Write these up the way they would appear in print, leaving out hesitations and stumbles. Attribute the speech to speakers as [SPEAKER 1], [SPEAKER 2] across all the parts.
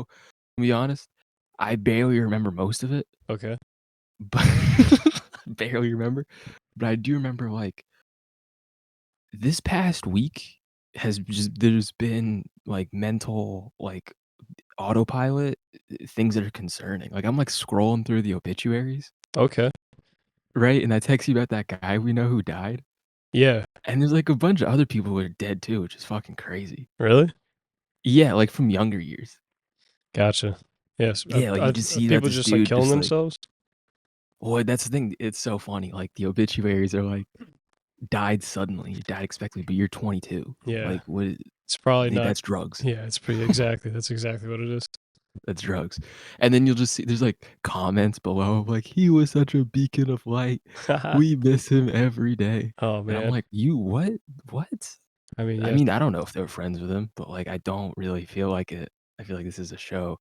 [SPEAKER 1] To be honest, I barely remember most of it,
[SPEAKER 2] Okay.
[SPEAKER 1] but barely remember. But I do remember like this past week there's been like mental like autopilot things that are concerning. Like I'm like scrolling through the obituaries,
[SPEAKER 2] Okay.
[SPEAKER 1] right? And I text you about that guy we know who died.
[SPEAKER 2] Yeah.
[SPEAKER 1] And there's like a bunch of other people who are dead too, which is fucking crazy.
[SPEAKER 2] Really?
[SPEAKER 1] Yeah, like from younger years.
[SPEAKER 2] Gotcha. Yes.
[SPEAKER 1] Yeah, like you just see that
[SPEAKER 2] People
[SPEAKER 1] this
[SPEAKER 2] just like
[SPEAKER 1] dude
[SPEAKER 2] killing
[SPEAKER 1] just like,
[SPEAKER 2] themselves?
[SPEAKER 1] boy, that's the thing. It's so funny. Like the obituaries are like died suddenly, died expectedly, but you're 22.
[SPEAKER 2] Yeah.
[SPEAKER 1] Like what?
[SPEAKER 2] It's probably not.
[SPEAKER 1] That's drugs.
[SPEAKER 2] Yeah, it's pretty exactly. That's exactly what it is.
[SPEAKER 1] That's drugs. And then you'll just see there's like comments below like he was such a beacon of light. We miss him every day.
[SPEAKER 2] Oh
[SPEAKER 1] And I'm
[SPEAKER 2] man.
[SPEAKER 1] like, you what? What?
[SPEAKER 2] I mean,
[SPEAKER 1] I
[SPEAKER 2] yes.
[SPEAKER 1] mean, I don't know if they were friends with him, but like I don't really feel like it. I feel like this is a show.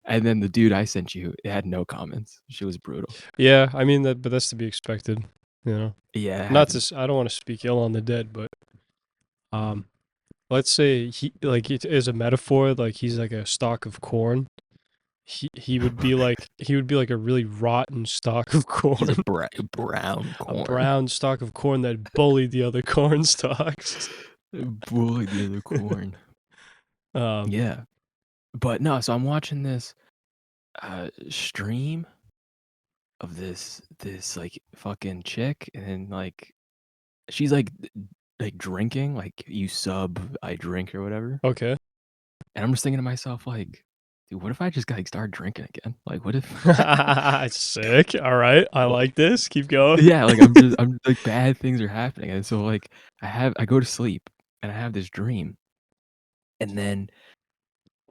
[SPEAKER 1] And then the dude I sent you, it had no comments. She was brutal.
[SPEAKER 2] Yeah, I mean that, but that's to be expected. You know,
[SPEAKER 1] Yeah, it
[SPEAKER 2] not
[SPEAKER 1] had to
[SPEAKER 2] to.
[SPEAKER 1] be.
[SPEAKER 2] I don't want to speak ill on the dead, but um, let's say he like it is a metaphor. Like he's like a stalk of corn. He would be like a really rotten stalk of
[SPEAKER 1] He's a
[SPEAKER 2] corn,
[SPEAKER 1] brown
[SPEAKER 2] a
[SPEAKER 1] corn.
[SPEAKER 2] brown stalk of corn that bullied the other corn stalks.
[SPEAKER 1] Boy, the other corn.
[SPEAKER 2] Um,
[SPEAKER 1] Yeah. But no, so I'm watching this stream of this like fucking chick and like she's like drinking, like you sub, I drink or whatever.
[SPEAKER 2] okay.
[SPEAKER 1] And I'm just thinking to myself, like, dude, what if I just like start drinking again? Like what if
[SPEAKER 2] Sick. All right, I like this. Keep going.
[SPEAKER 1] yeah, like I'm like bad things are happening. And so like I go to sleep and I have this dream. And then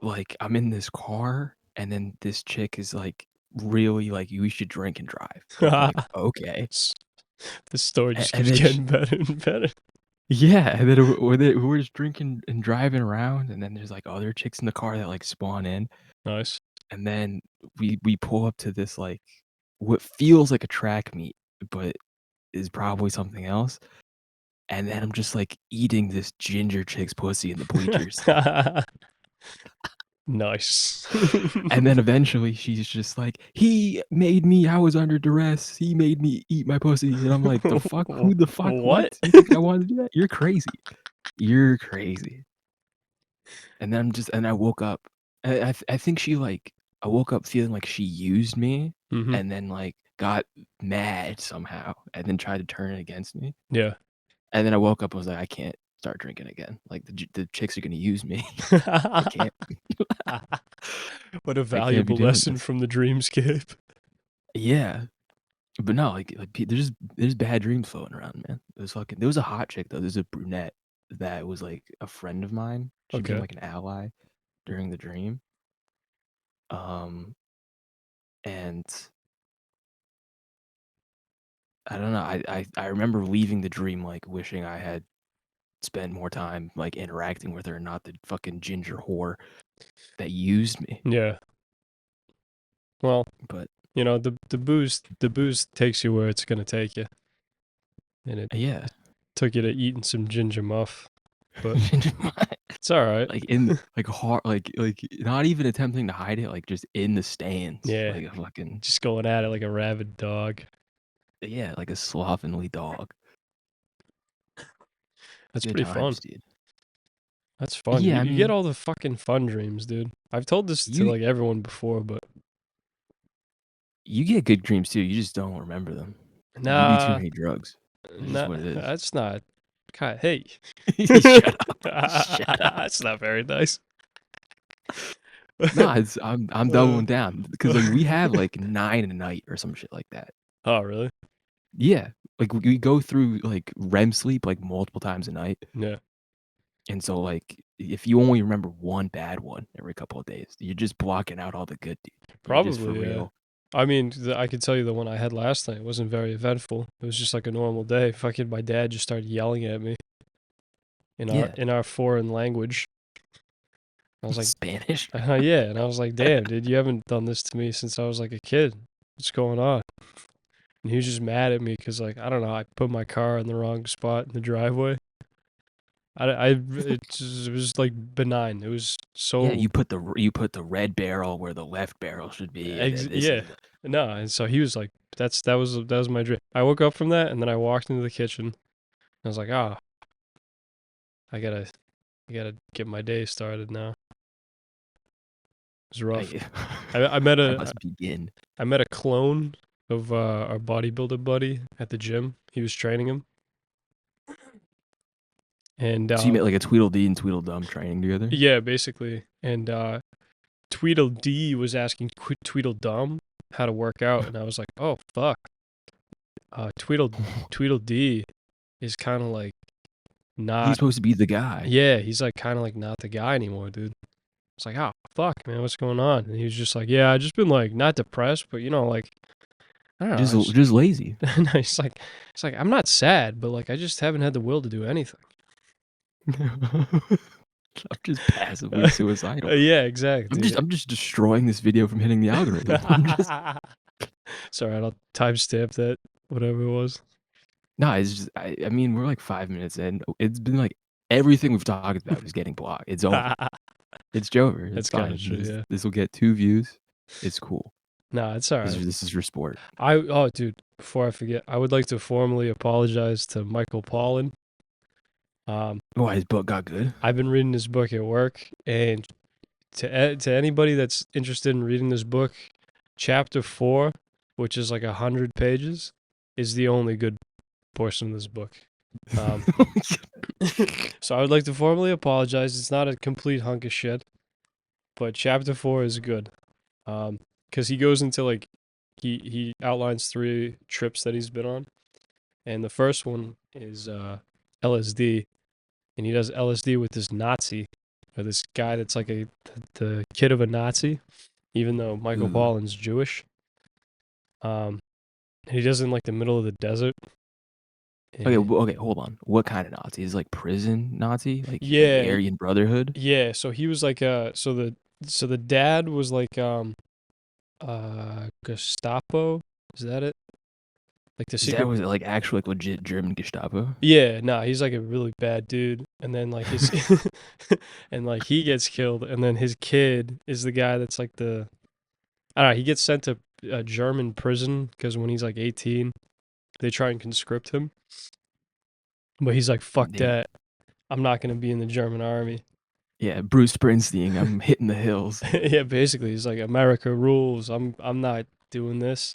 [SPEAKER 1] like I'm in this car and then this chick is like really like we should drink and drive. And I'm like, okay.
[SPEAKER 2] The story just
[SPEAKER 1] And
[SPEAKER 2] keeps
[SPEAKER 1] then
[SPEAKER 2] getting better and better.
[SPEAKER 1] yeah, and then we're just drinking and driving around, and then there's like other chicks in the car that like spawn in,
[SPEAKER 2] Nice.
[SPEAKER 1] and then we pull up to this like what feels like a track meet, but is probably something else. And then I'm just like eating this ginger chick's pussy in the bleachers.
[SPEAKER 2] Nice.
[SPEAKER 1] And then eventually she's just like, he made me, I was under duress. He made me eat my pussy. And I'm like, the fuck? Who the fuck? What?
[SPEAKER 2] What?
[SPEAKER 1] You think I wanted to do that? You're crazy. You're crazy. And then I woke up. I think she like, I woke up feeling like she used me
[SPEAKER 2] Mm-hmm.
[SPEAKER 1] and then like got mad somehow and then tried to turn it against me.
[SPEAKER 2] Yeah.
[SPEAKER 1] And then I woke up and was like, I can't start drinking again. Like the chicks are going to use me. I can't.
[SPEAKER 2] What a
[SPEAKER 1] I can't be
[SPEAKER 2] valuable
[SPEAKER 1] doing
[SPEAKER 2] lesson
[SPEAKER 1] this.
[SPEAKER 2] from the dreamscape.
[SPEAKER 1] Yeah. But no, there's bad dreams floating around, man. It was fucking there was a hot chick though. There's a brunette that was like a friend of mine. She became
[SPEAKER 2] Okay.
[SPEAKER 1] like an ally during the dream. Um and I don't know. I remember leaving the dream like wishing I had spent more time like interacting with her, not the fucking ginger whore that used me.
[SPEAKER 2] Yeah. Well,
[SPEAKER 1] But
[SPEAKER 2] you know, the booze takes you where it's gonna take you. And it
[SPEAKER 1] yeah.
[SPEAKER 2] took you to eating some ginger muff. But
[SPEAKER 1] like
[SPEAKER 2] it's alright.
[SPEAKER 1] in like hard like not even attempting to hide it, like just in the stands.
[SPEAKER 2] Yeah.
[SPEAKER 1] Like a fucking
[SPEAKER 2] Just going at it like a rabid dog.
[SPEAKER 1] yeah, like a slovenly dog.
[SPEAKER 2] That's
[SPEAKER 1] Good
[SPEAKER 2] pretty fun.
[SPEAKER 1] times, dude.
[SPEAKER 2] That's fun.
[SPEAKER 1] Yeah, I
[SPEAKER 2] You get
[SPEAKER 1] mean,
[SPEAKER 2] all the fucking fun dreams, dude. I've told this to
[SPEAKER 1] you
[SPEAKER 2] like everyone before, but
[SPEAKER 1] you get good dreams too. You just don't remember them. You do too
[SPEAKER 2] nah,
[SPEAKER 1] many drugs. That's just
[SPEAKER 2] nah,
[SPEAKER 1] what it is.
[SPEAKER 2] that's not. God, hey,
[SPEAKER 1] Shut up. Shut up.
[SPEAKER 2] that's not very nice.
[SPEAKER 1] No, I'm
[SPEAKER 2] Uh,
[SPEAKER 1] doubling down because like we have like 9 a night or some shit like that.
[SPEAKER 2] oh, really?
[SPEAKER 1] Yeah, like we go through like REM sleep like multiple times a night,
[SPEAKER 2] Yeah,
[SPEAKER 1] and so like if you only remember one bad one every couple of days, you're just blocking out all the good, dude. You're just for
[SPEAKER 2] probably. Yeah.
[SPEAKER 1] real.
[SPEAKER 2] I mean, I could tell you the one I had last night wasn't very eventful. It was just like a normal day. Fucking my dad just started yelling at me
[SPEAKER 1] Yeah,
[SPEAKER 2] in our foreign language. I was like,
[SPEAKER 1] Spanish.
[SPEAKER 2] yeah, and I was like, damn, dude, you haven't done this to me since I was like a kid. What's going on? And he was just mad at me because, like, I don't know, I put my car in the wrong spot in the driveway. It was like benign. It was
[SPEAKER 1] Yeah,
[SPEAKER 2] so
[SPEAKER 1] you put the red barrel where the left barrel should be, and then this
[SPEAKER 2] yeah.
[SPEAKER 1] is
[SPEAKER 2] No, and so he was like, that was my dream. I woke up from that, and then I walked into the kitchen. I was like, ah, I gotta I gotta get my day started now. It was rough.
[SPEAKER 1] I,
[SPEAKER 2] I met
[SPEAKER 1] I
[SPEAKER 2] a
[SPEAKER 1] must begin.
[SPEAKER 2] I met a clone of our bodybuilder buddy at the gym. He was training him, and
[SPEAKER 1] So you met like a Tweedledee and Tweedledum training together.
[SPEAKER 2] yeah, basically. And Tweedledee was asking Tweedledum how to work out, and I was like, oh fuck, Tweedledee is kind of like
[SPEAKER 1] He's
[SPEAKER 2] not.
[SPEAKER 1] supposed to be the guy.
[SPEAKER 2] Yeah, he's like kind of like not the guy anymore, dude. It's like, oh fuck, man, what's going on? And he was just like, yeah, I just been like not depressed, but like I don't know.
[SPEAKER 1] Just lazy.
[SPEAKER 2] No, it's like I'm not sad, but like I just haven't had the will to do anything.
[SPEAKER 1] I'm just passively suicidal.
[SPEAKER 2] Yeah, exactly.
[SPEAKER 1] I'm just destroying this video from hitting the algorithm. I'm just
[SPEAKER 2] Sorry, I'll timestamp that, whatever it was.
[SPEAKER 1] no, it's just I mean we're like 5 minutes in. It's been like everything we've talked about is getting blocked. It's over. It's over. It's
[SPEAKER 2] That's kind
[SPEAKER 1] fine.
[SPEAKER 2] of true, yeah.
[SPEAKER 1] This will get 2 views. It's cool.
[SPEAKER 2] Nah, it's all right.
[SPEAKER 1] This is your sport.
[SPEAKER 2] Oh, dude, before I forget, I would like to formally apologize to Michael Pollan.
[SPEAKER 1] Why his book got good?
[SPEAKER 2] I've been reading this book at work, and to anybody that's interested in reading this book, chapter 4, which is like 100 pages, is the only good portion of this book. So I would like to formally apologize. It's not a complete hunk of shit, but chapter 4 is good. Because he goes into like he outlines 3 trips that he's been on, and the first one is LSD, and he does LSD with this Nazi, or this guy that's like the kid of a Nazi, even though Michael Pollan's Jewish. He does it in like the middle of the desert.
[SPEAKER 1] Okay, hold on. What kind of Nazi? Is it like prison Nazi? Like
[SPEAKER 2] Yeah,
[SPEAKER 1] Aryan Brotherhood?
[SPEAKER 2] yeah. So he was like so the dad was like Gestapo. Is that it? Like the
[SPEAKER 1] Is that
[SPEAKER 2] secret.
[SPEAKER 1] was it like actual like legit German Gestapo?
[SPEAKER 2] Yeah, nah, he's like a really bad dude. And then like his and like he gets killed, and then his kid is the guy that's like I don't know, he gets sent to a German prison because when he's like 18, they try and conscript him. But he's like, fuck
[SPEAKER 1] They,
[SPEAKER 2] that. I'm not gonna be in the German army.
[SPEAKER 1] yeah, Bruce Springsteen. I'm hitting the hills.
[SPEAKER 2] Yeah, basically, he's like, America rules. I'm not doing this.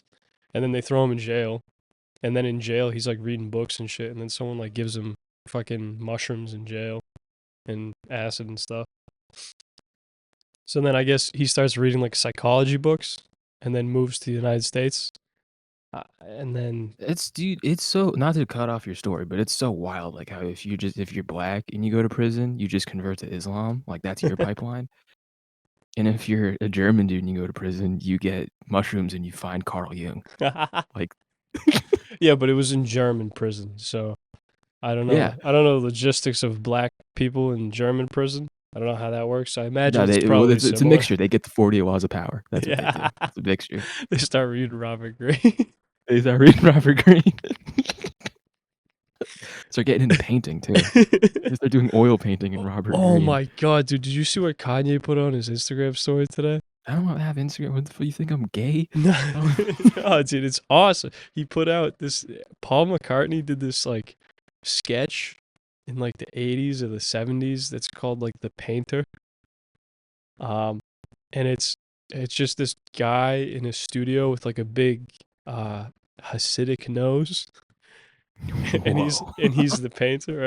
[SPEAKER 2] And then they throw him in jail. And then in jail, he's like reading books and shit. And then someone like gives him fucking mushrooms in jail and acid and stuff. So then I guess he starts reading like psychology books and then moves to the United States. And then
[SPEAKER 1] It's so not to cut off your story, but it's so wild. Like how if you're black and you go to prison, you just convert to Islam. Like that's your pipeline. And if you're a German dude and you go to prison, you get mushrooms and you find Carl Jung. Like
[SPEAKER 2] yeah, but it was in German prison, so I don't know.
[SPEAKER 1] yeah.
[SPEAKER 2] I don't know the logistics of black people in German prison. I don't know how that works. I imagine
[SPEAKER 1] No,
[SPEAKER 2] it's probably
[SPEAKER 1] it's a
[SPEAKER 2] similar.
[SPEAKER 1] mixture. They get the 48 laws of power. That's what they do.
[SPEAKER 2] Yeah,
[SPEAKER 1] It's a mixture.
[SPEAKER 2] they start reading Robert Greene.
[SPEAKER 1] They start reading Robert Greene. Start getting into painting too. They start doing oil painting in Robert
[SPEAKER 2] Oh
[SPEAKER 1] Greene.
[SPEAKER 2] my god, dude! Did you see what Kanye put on his Instagram story today?
[SPEAKER 1] I don't have Instagram. What the fuck? You think I'm gay?
[SPEAKER 2] No, no, dude, it's awesome. He put out this. Paul McCartney did this like sketch in like the 80s or the 70s that's called like The Painter. And it's just this guy in a studio with like a big Hasidic nose. And he's the painter,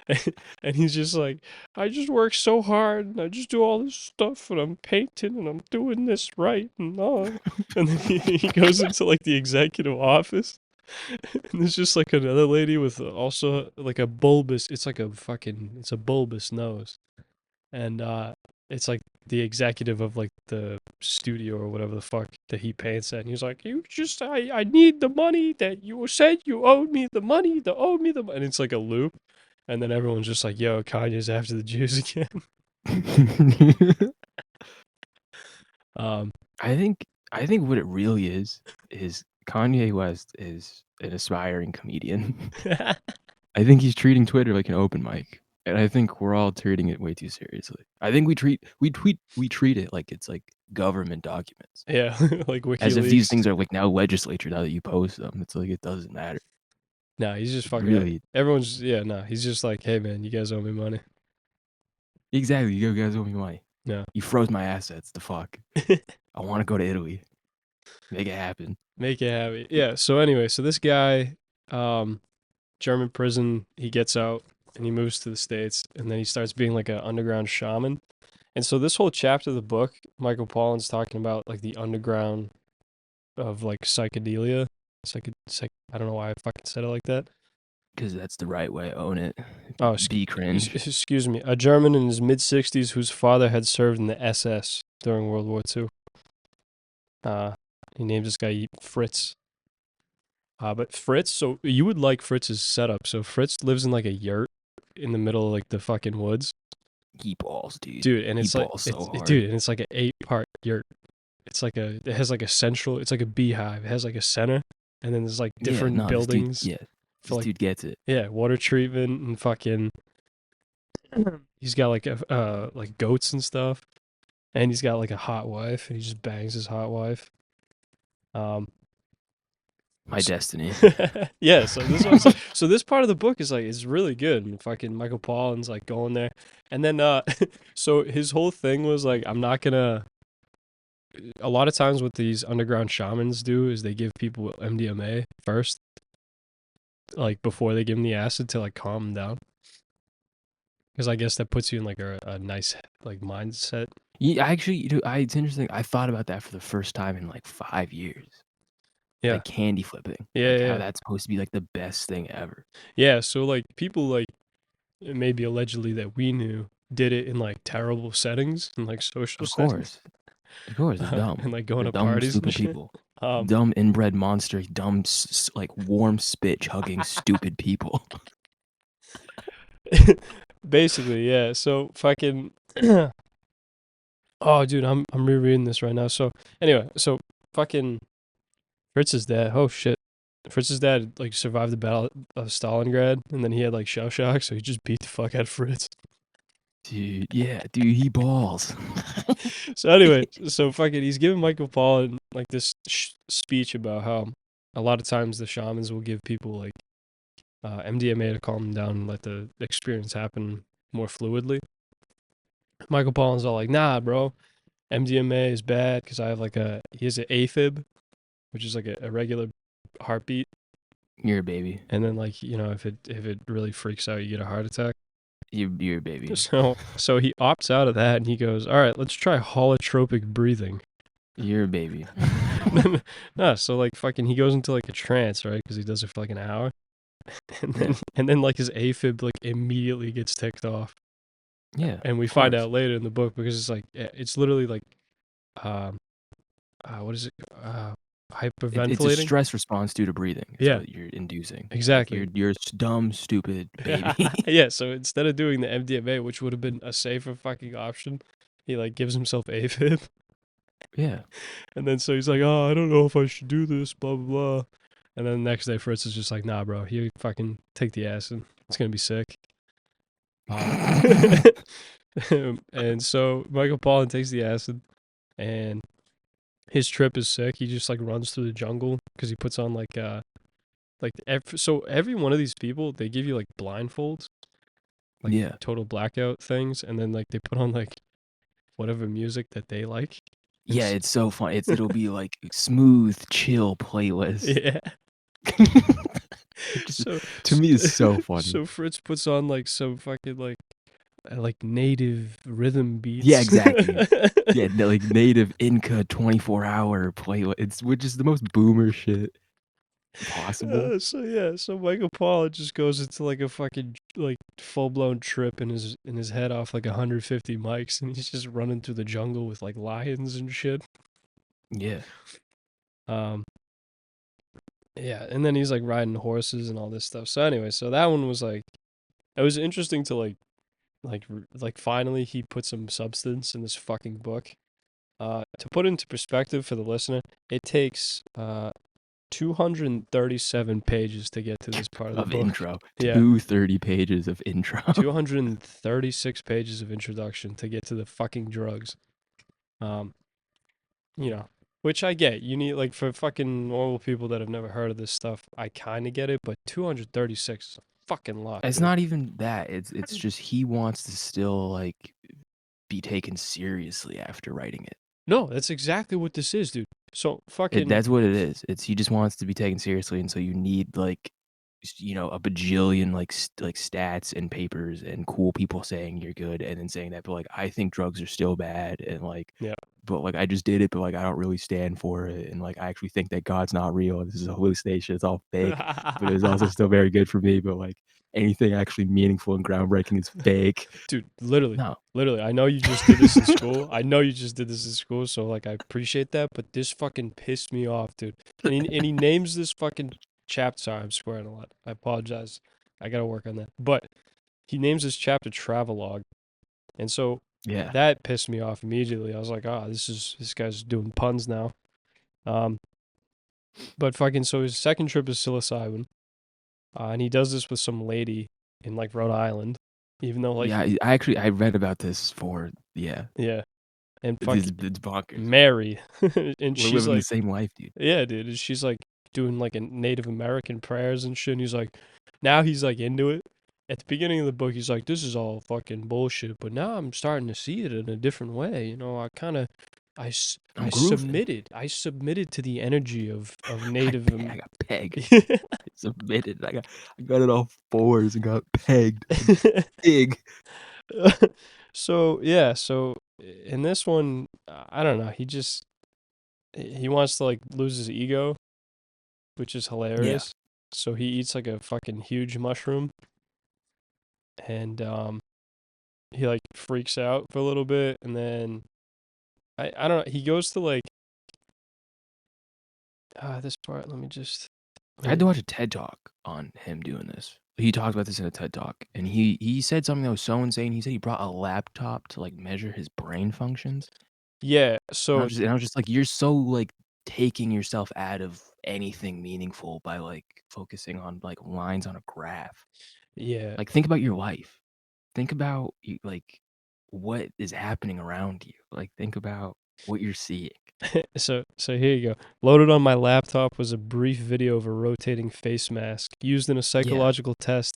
[SPEAKER 2] right? And he's just like, I just work so hard and I just do all this stuff and I'm painting and I'm doing this right and all. And then he goes into like the executive office and there's just like another lady with also like a bulbous, it's a bulbous nose. And it's like the executive of like the studio or whatever the fuck that he paints at, and he's like, I need the money that you said you owed me the money, and it's like a loop, and then everyone's just like, yo, Kanye's after the Jews again.
[SPEAKER 1] I think what it really is Kanye West is an aspiring comedian. I think he's treating Twitter like an open mic. and I think we're all treating it way too seriously. I think we treat it like it's like government documents,
[SPEAKER 2] Yeah, like
[SPEAKER 1] as if these
[SPEAKER 2] WikiLeaks.
[SPEAKER 1] things are like now legislature now that you post them. It's like it doesn't matter.
[SPEAKER 2] Nah, he's just fucking.
[SPEAKER 1] Really,
[SPEAKER 2] Everyone's yeah. Nah, he's just like, hey man, you guys owe me money.
[SPEAKER 1] exactly. You guys owe me money.
[SPEAKER 2] No,
[SPEAKER 1] You froze my assets. The fuck. I want to go to Italy. Make it happen.
[SPEAKER 2] make it happy. Yeah. So anyway, so this guy, um, German prison, he gets out and he moves to the States, and then he starts being like an underground shaman. And so this whole chapter of the book, Michael Pollan's talking about like the underground of like psychedelia. I don't know why I fucking said it like that.
[SPEAKER 1] Because that's the right way. Own it.
[SPEAKER 2] Oh,
[SPEAKER 1] Be cringe.
[SPEAKER 2] excuse me. A German in his mid-60s whose father had served in the SS during World War II. He named this guy Fritz. But Fritz, so you would like Fritz's setup. So Fritz lives in like a yurt in the middle of like the fucking woods.
[SPEAKER 1] He balls, dude.
[SPEAKER 2] Dude, and
[SPEAKER 1] He
[SPEAKER 2] it's like
[SPEAKER 1] balls so hard.
[SPEAKER 2] dude, and it's like an 8-part yurt. It has like a central, it's like a beehive. It has like a center, and then there's like different
[SPEAKER 1] yeah, no,
[SPEAKER 2] buildings
[SPEAKER 1] This
[SPEAKER 2] for like
[SPEAKER 1] dude gets it.
[SPEAKER 2] yeah, water treatment and fucking. He's got like goats and stuff, and he's got like a hot wife, and he just bangs his hot wife.
[SPEAKER 1] My destiny.
[SPEAKER 2] Yeah, so this one's like, so this part of the book is like it's really good, and fucking Michael Pollan's like going there, and then so his whole thing was like I'm not gonna. A lot of times, what these underground shamans do is they give people MDMA first, like before they give them the acid to like calm them down, because I guess that puts you in like a nice like mindset.
[SPEAKER 1] Yeah, actually, it's interesting. I thought about that for the first time in like 5 years.
[SPEAKER 2] Yeah,
[SPEAKER 1] Like candy flipping.
[SPEAKER 2] yeah,
[SPEAKER 1] Like how
[SPEAKER 2] yeah,
[SPEAKER 1] that's supposed to be like the best thing ever.
[SPEAKER 2] yeah. So like people like maybe allegedly that we knew did it in like terrible settings and like social
[SPEAKER 1] Of
[SPEAKER 2] settings,
[SPEAKER 1] course. Of course, they're dumb.
[SPEAKER 2] and like going
[SPEAKER 1] They're
[SPEAKER 2] to
[SPEAKER 1] dumb,
[SPEAKER 2] parties and
[SPEAKER 1] stupid
[SPEAKER 2] shit.
[SPEAKER 1] people.
[SPEAKER 2] Um,
[SPEAKER 1] Dumb inbred monster, dumb, like warm spit chugging, stupid people.
[SPEAKER 2] basically, yeah. So fucking. Oh, dude, I'm rereading this right now. So anyway, so fucking Fritz's dad. Oh shit, Fritz's dad like survived the battle of Stalingrad, and then he had like shell shock, so he just beat the fuck out of Fritz.
[SPEAKER 1] Dude, yeah, dude, he balls.
[SPEAKER 2] So anyway, so fucking he's giving Michael Pollan like this speech about how a lot of times the shamans will give people like MDMA to calm them down and let the experience happen more fluidly. Michael Pollan's all like, nah, bro, MDMA is bad because he has an AFib, which is like a regular heartbeat.
[SPEAKER 1] You're a baby.
[SPEAKER 2] And then like, if it really freaks out, you get a heart attack.
[SPEAKER 1] You're a baby.
[SPEAKER 2] So he opts out of that and he goes, all right, let's try holotropic breathing.
[SPEAKER 1] You're a baby.
[SPEAKER 2] No, so like fucking he goes into like a trance, right? Because he does it for like an hour. And then
[SPEAKER 1] Yeah.
[SPEAKER 2] and then like his AFib like immediately gets ticked off.
[SPEAKER 1] Yeah.
[SPEAKER 2] And we
[SPEAKER 1] of
[SPEAKER 2] find
[SPEAKER 1] course.
[SPEAKER 2] out later in the book because it's literally like what is it?
[SPEAKER 1] It's a
[SPEAKER 2] Hyperventilating.
[SPEAKER 1] stress response due to breathing. It's
[SPEAKER 2] Yeah.
[SPEAKER 1] what you're inducing. Like,
[SPEAKER 2] Exactly.
[SPEAKER 1] you're dumb, stupid baby.
[SPEAKER 2] Yeah, so instead of doing the MDMA, which would have been a safer fucking option, he like gives himself AFib.
[SPEAKER 1] Yeah.
[SPEAKER 2] And then so he's like, oh, I don't know if I should do this, blah, blah, blah. And then the next day, Fritz is just like, nah, bro, you fucking take the acid. It's going to be sick. And so Michael Pollan takes the acid, and his trip is sick. He just like runs through the jungle because he puts on so every one of these people, they give you like blindfolds, like
[SPEAKER 1] Yeah.
[SPEAKER 2] total blackout things, and then like they put on like whatever music that they like.
[SPEAKER 1] Yeah, it's so fun. It'll be like smooth, chill playlist.
[SPEAKER 2] Yeah.
[SPEAKER 1] Just,
[SPEAKER 2] So
[SPEAKER 1] to me, it's so funny.
[SPEAKER 2] So Fritz puts on like some fucking like native rhythm beats.
[SPEAKER 1] Yeah, exactly. Yeah, like native Inca 24-hour playlist, which is the most boomer shit possible.
[SPEAKER 2] So Michael Pollan just goes into like a fucking like full blown trip in his head off like 150 mics, and he's just running through the jungle with like lions and shit.
[SPEAKER 1] Yeah.
[SPEAKER 2] Yeah, and then he's like riding horses and all this stuff. So anyway, so that one was like, it was interesting to like finally he put some substance in this fucking book. To put into perspective for the listener, it takes 237 pages to get to this part of the
[SPEAKER 1] of
[SPEAKER 2] book.
[SPEAKER 1] intro.
[SPEAKER 2] Yeah,
[SPEAKER 1] 230 pages of intro.
[SPEAKER 2] 236 pages of introduction to get to the fucking drugs. Um, you know, which I get. You need, like, for fucking normal people that have never heard of this stuff, I kind of get it, but 236 is a fucking lot,
[SPEAKER 1] It's
[SPEAKER 2] dude.
[SPEAKER 1] not even that. It's just he wants to still like be taken seriously after writing it.
[SPEAKER 2] No, that's exactly what this is, dude. So fucking
[SPEAKER 1] That's what it is. It's he just wants to be taken seriously, and so you need like a bajillion like stats and papers and cool people saying you're good and then saying that, but like I think drugs are still bad and like,
[SPEAKER 2] yeah.
[SPEAKER 1] but like I just did it, but like I don't really stand for it, and like I actually think that God's not real. This is a hallucination. It's all fake, but it was also still very good for me. But like anything actually meaningful and groundbreaking is fake.
[SPEAKER 2] Dude, literally.
[SPEAKER 1] No,
[SPEAKER 2] Literally, I know you just did this in school. I know you just did this in school, so like I appreciate that, but this fucking pissed me off, dude. And he names this fucking chapter. Sorry, I'm swearing a lot. I apologize. I gotta work on that. But he names this chapter Travelogue. And so
[SPEAKER 1] yeah,
[SPEAKER 2] that pissed me off immediately. I was like, this guy's doing puns now. Um, but fucking so his second trip is psilocybin. And he does this with some lady in like Rhode Island. Even though like
[SPEAKER 1] yeah. I read about this for yeah.
[SPEAKER 2] yeah. And fucking
[SPEAKER 1] It's bonkers.
[SPEAKER 2] Mary. And
[SPEAKER 1] We're
[SPEAKER 2] she's
[SPEAKER 1] living the
[SPEAKER 2] like,
[SPEAKER 1] same life, dude.
[SPEAKER 2] yeah, dude. And she's like doing like a Native American prayers and shit. And he's like, now he's like into it. At the beginning of the book, he's like, this is all fucking bullshit. But now I'm starting to see it in a different way. You know, I
[SPEAKER 1] I'm grooving.
[SPEAKER 2] submitted. I submitted to the energy of Native.
[SPEAKER 1] I got pegged. I submitted. I got it all fours and got pegged. Big.
[SPEAKER 2] So yeah, so in this one, I don't know. He wants to like lose his ego, which is
[SPEAKER 1] Yeah.
[SPEAKER 2] hilarious. So he eats like a fucking huge mushroom, and he like freaks out for a little bit, and then I don't know. He goes to like this part. Let me just.
[SPEAKER 1] I had to watch a TED talk on him doing this. He talked about this in a TED talk, and he said something that was so insane. He said he brought a laptop to like measure his brain functions.
[SPEAKER 2] Yeah.
[SPEAKER 1] And I
[SPEAKER 2] So
[SPEAKER 1] was just like, you're so like taking yourself out of anything meaningful by like focusing on like lines on a graph.
[SPEAKER 2] yeah.
[SPEAKER 1] Like think about your life. Think about like what is happening around you. Like think about what you're seeing.
[SPEAKER 2] So here you go. Loaded on my laptop was a brief video of a rotating face mask used in a
[SPEAKER 1] Yeah.
[SPEAKER 2] psychological test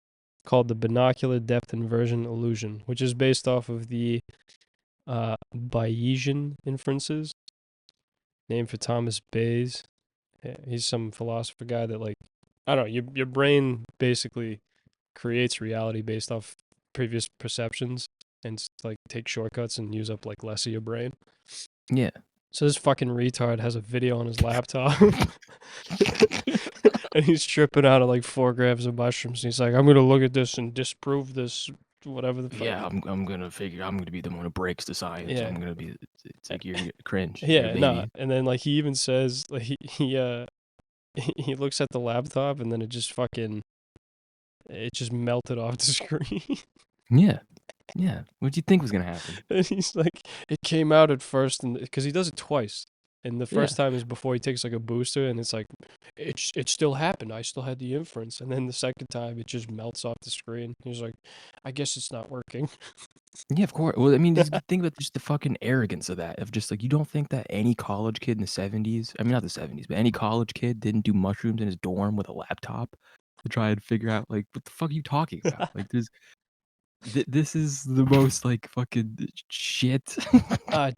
[SPEAKER 2] called the binocular depth inversion illusion, which is based off of the Bayesian inferences, named for Thomas Bayes. Yeah, he's some philosopher guy that like I don't know, your brain basically creates reality based off previous perceptions and like take shortcuts and use up like less of your brain.
[SPEAKER 1] Yeah.
[SPEAKER 2] So this fucking retard has a video on his laptop. And he's tripping out of like 4 grams of mushrooms. And he's like, I'm gonna look at this and disprove this, whatever the fuck.
[SPEAKER 1] Yeah, I'm gonna be the one who breaks the science.
[SPEAKER 2] Yeah,
[SPEAKER 1] I'm gonna be. It's like you're cringe. You're a
[SPEAKER 2] yeah, no.
[SPEAKER 1] baby.
[SPEAKER 2] And then like he even says like he looks at the laptop and then it just melted off the screen.
[SPEAKER 1] Yeah, yeah. What'd you think was gonna happen?
[SPEAKER 2] And he's like, it came out at first, and because he does it twice. And the
[SPEAKER 1] Yeah,
[SPEAKER 2] first time is before he takes like a booster, and it's like, it still happened. I still had the inference. And then the second time, it just melts off the screen. He's like, I guess it's not working.
[SPEAKER 1] yeah. Of course. Well, I mean, just think about just the fucking arrogance of that. Of just like you don't think that any college kid in the '70s, I mean not the '70s, but any college kid didn't do mushrooms in his dorm with a laptop to try and figure out like what the fuck are you talking about? Like this is the most like fucking shit.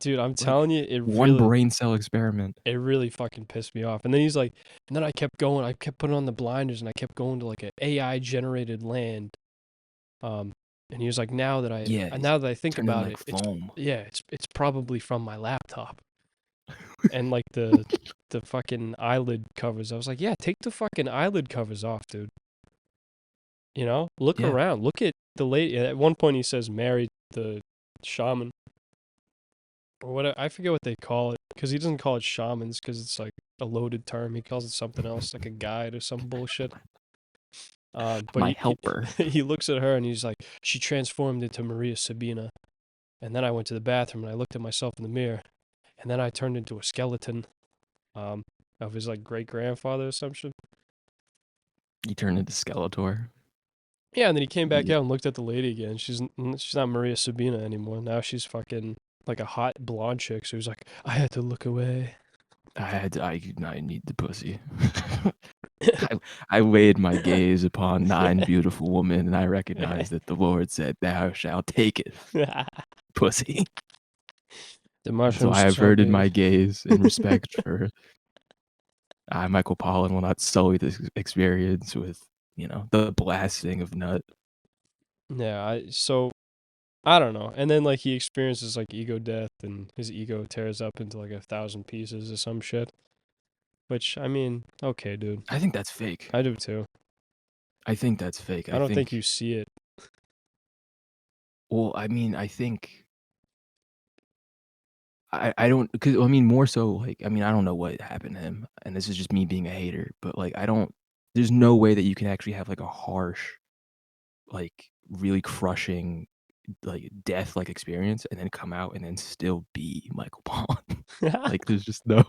[SPEAKER 2] Dude, I'm
[SPEAKER 1] Like
[SPEAKER 2] telling you,
[SPEAKER 1] one brain cell experiment.
[SPEAKER 2] it really fucking pissed me off. And then he's like, and then I kept going. I kept putting on the blinders, and I kept going to like an AI generated land. Um, and he was like,
[SPEAKER 1] Yeah, he's
[SPEAKER 2] now that I think
[SPEAKER 1] turning
[SPEAKER 2] about
[SPEAKER 1] like
[SPEAKER 2] it,
[SPEAKER 1] foam.
[SPEAKER 2] it's probably from my laptop. And like the fucking eyelid covers. I was like, yeah, take the fucking eyelid covers off, dude. You know, look
[SPEAKER 1] Yeah,
[SPEAKER 2] around. Look at the lady. At one point, he says, marry the shaman or what? I forget what they call it because he doesn't call it shamans because it's like a loaded term. He calls it something else, like a guide or some bullshit. But
[SPEAKER 1] my helper.
[SPEAKER 2] he looks at her and he's like, she transformed into Maria Sabina. And then I went to the bathroom and I looked at myself in the mirror, and then I turned into a skeleton. of his like great grandfather or some shit.
[SPEAKER 1] He turned into Skeletor.
[SPEAKER 2] Yeah, and then he came back
[SPEAKER 1] Yeah.
[SPEAKER 2] out and looked at the lady again. She's not Maria Sabina anymore. Now she's fucking like a hot blonde chick. So he's like, I had to look away.
[SPEAKER 1] I need the pussy. I, I laid my gaze upon 9 beautiful women, and I recognized that the Lord said, "Thou shalt take it,
[SPEAKER 2] The
[SPEAKER 1] pussy." And so
[SPEAKER 2] mushrooms
[SPEAKER 1] I averted
[SPEAKER 2] choking.
[SPEAKER 1] my gaze in respect for I, Michael Pollan, will not sully this experience with, the blasting of nut.
[SPEAKER 2] Yeah, so I don't know. And then like he experiences like ego death and his ego tears up into like 1,000 pieces or some shit. Which I mean, okay, dude.
[SPEAKER 1] I think that's fake.
[SPEAKER 2] I do too.
[SPEAKER 1] I think that's fake.
[SPEAKER 2] I
[SPEAKER 1] I
[SPEAKER 2] don't think you
[SPEAKER 1] think,
[SPEAKER 2] see it.
[SPEAKER 1] well, I mean, I think I don't, because I mean, more so like, I mean, I don't know what happened to him, and this is just me being a hater, but like, I don't. There's no way that you can actually have like a harsh, like really crushing, like death like experience, and then come out and then still be Michael Pollan. Like, there's just no.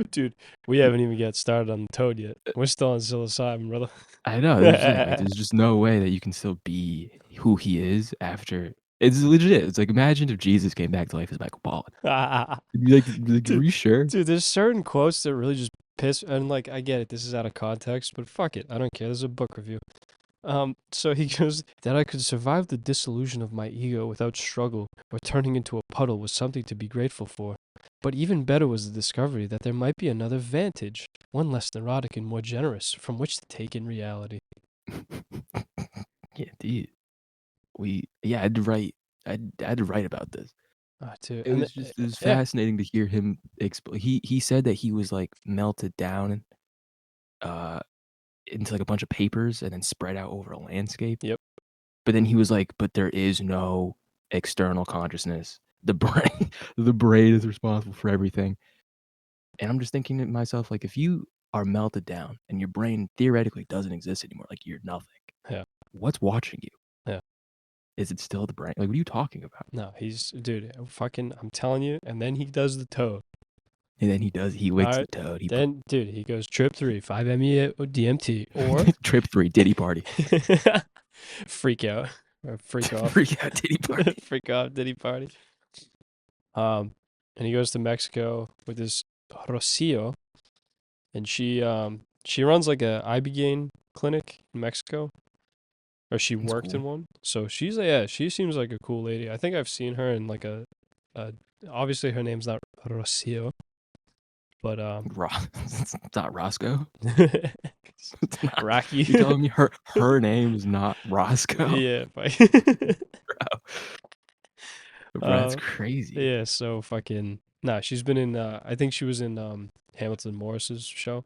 [SPEAKER 2] Dude, we haven't even got started on the toad yet. We're still on psilocybin, brother.
[SPEAKER 1] I know, that's the thing, like, there's just no way that you can still be who he is after it's legit, it's like, imagine if Jesus came back to life as Michael Pollan. You'd be like, "Are
[SPEAKER 2] Dude,
[SPEAKER 1] you sure?"
[SPEAKER 2] dude, there's certain quotes that really just piss, and like I get it, this is out of context, but fuck it, I don't care. This is a book review. So he goes that I could survive the disillusion of my ego without struggle or turning into a puddle was something to be grateful for. But even better was the discovery that there might be another vantage, one less neurotic and more generous, from which to take in reality.
[SPEAKER 1] Yeah, dude. I had to write I had to write about this.
[SPEAKER 2] Too,
[SPEAKER 1] It
[SPEAKER 2] and
[SPEAKER 1] was just it was
[SPEAKER 2] yeah,
[SPEAKER 1] fascinating to hear him he said that he was, like, melted down, uh, into, like, a bunch of papers and then spread out over a landscape,
[SPEAKER 2] yep.
[SPEAKER 1] but then he was like, "But there is no external consciousness. The brain the brain is responsible for everything." And I'm just thinking to myself, like, if you are melted down and your brain theoretically doesn't exist anymore, like, you're nothing,
[SPEAKER 2] Yeah,
[SPEAKER 1] what's watching you?
[SPEAKER 2] yeah.
[SPEAKER 1] Is it still the brain? Like, what are you talking about?
[SPEAKER 2] No, he's dude. Fucking, I'm telling you. And then he does the toad.
[SPEAKER 1] And then he
[SPEAKER 2] All
[SPEAKER 1] licks the
[SPEAKER 2] right.
[SPEAKER 1] toad.
[SPEAKER 2] Then, dude, he goes trip 3, 5-ME DMT, or
[SPEAKER 1] Trip 3, Diddy party.
[SPEAKER 2] freak out, or freak off,
[SPEAKER 1] Freak out Diddy party.
[SPEAKER 2] freak off, Diddy party. And he goes to Mexico with this Rocio, and she runs like a ibogaine clinic in Mexico, or she
[SPEAKER 1] That's
[SPEAKER 2] worked in
[SPEAKER 1] cool.
[SPEAKER 2] one. So she seems like a cool lady. I think I've seen her in like a obviously her name's not Rocio, but
[SPEAKER 1] It's not Roscoe. It's not.
[SPEAKER 2] Rocky.
[SPEAKER 1] You're telling me her name is not Roscoe?
[SPEAKER 2] Yeah, but
[SPEAKER 1] Bro, that's
[SPEAKER 2] uh,
[SPEAKER 1] crazy.
[SPEAKER 2] yeah. So fucking nah. She's been in. I think she was in Hamilton Morris's show.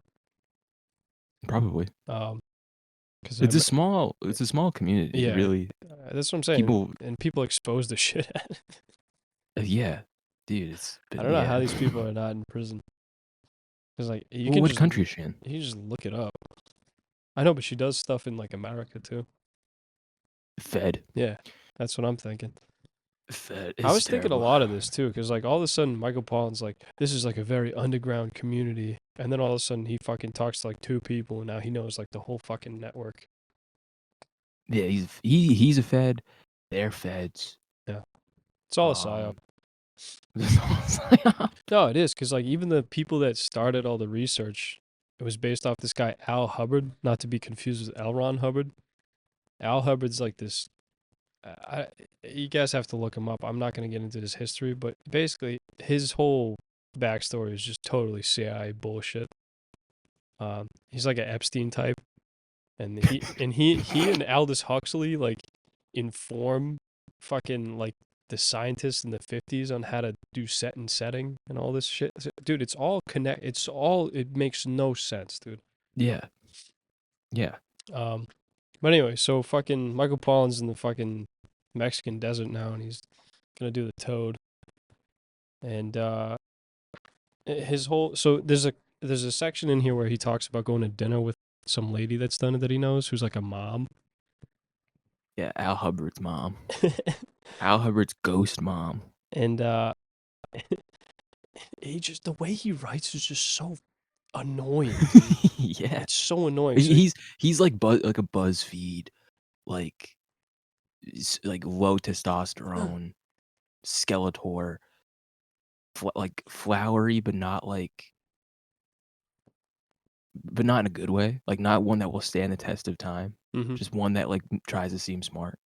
[SPEAKER 1] Probably.
[SPEAKER 2] Um, because
[SPEAKER 1] It's a small community. It
[SPEAKER 2] yeah,
[SPEAKER 1] really
[SPEAKER 2] that's what I'm saying.
[SPEAKER 1] people
[SPEAKER 2] And people expose the shit at it.
[SPEAKER 1] yeah. Dude, it's
[SPEAKER 2] I
[SPEAKER 1] been
[SPEAKER 2] don't know how
[SPEAKER 1] yeah.
[SPEAKER 2] these people are not in prison. Cause like
[SPEAKER 1] Well, what country is she in?
[SPEAKER 2] you can just look it up. I know, but she does stuff in like America too.
[SPEAKER 1] Fed.
[SPEAKER 2] Yeah, that's what I'm thinking.
[SPEAKER 1] Fed
[SPEAKER 2] I
[SPEAKER 1] is
[SPEAKER 2] was thinking a
[SPEAKER 1] terrible.
[SPEAKER 2] lot of this too, because like all of a sudden Michael Pollan's like, this is like a very underground community, and then all of a sudden he fucking talks to like 2 people, and now he knows like the whole fucking network.
[SPEAKER 1] Yeah, he's a Fed. They're Feds.
[SPEAKER 2] Yeah, it's all a psyop.
[SPEAKER 1] Um, it's almost
[SPEAKER 2] No, it is, because like even the people that started all the research, it was based off this guy Al Hubbard, not to be confused with L. Ron Hubbard. Al Hubbard's like this. You guys have to look him up. I'm not gonna get into his history, but basically his whole backstory is just totally CIA bullshit. He's like an Epstein type, and he and Aldous Huxley like inform fucking like the scientists in the 50s on how to do set and setting and all this shit. Dude, it's all connect. It makes no sense, dude.
[SPEAKER 1] yeah. Yeah.
[SPEAKER 2] Um, but anyway, so fucking Michael Pollan's in the fucking Mexican desert now, and he's gonna do the toad. And his whole so there's a section in here where he talks about going to dinner with some lady that's done it that he knows, who's like a mom.
[SPEAKER 1] Yeah, Al Hubbard's mom. Al Hubbard's ghost mom.
[SPEAKER 2] And he just the way he writes is just so annoying, dude.
[SPEAKER 1] Yeah.
[SPEAKER 2] It's so annoying. So
[SPEAKER 1] He's like like a BuzzFeed, like like low testosterone, Skeletor, like flowery, but not in a good way. Like not one that will stand the test of time.
[SPEAKER 2] mhm.
[SPEAKER 1] Just one that like tries to seem smart,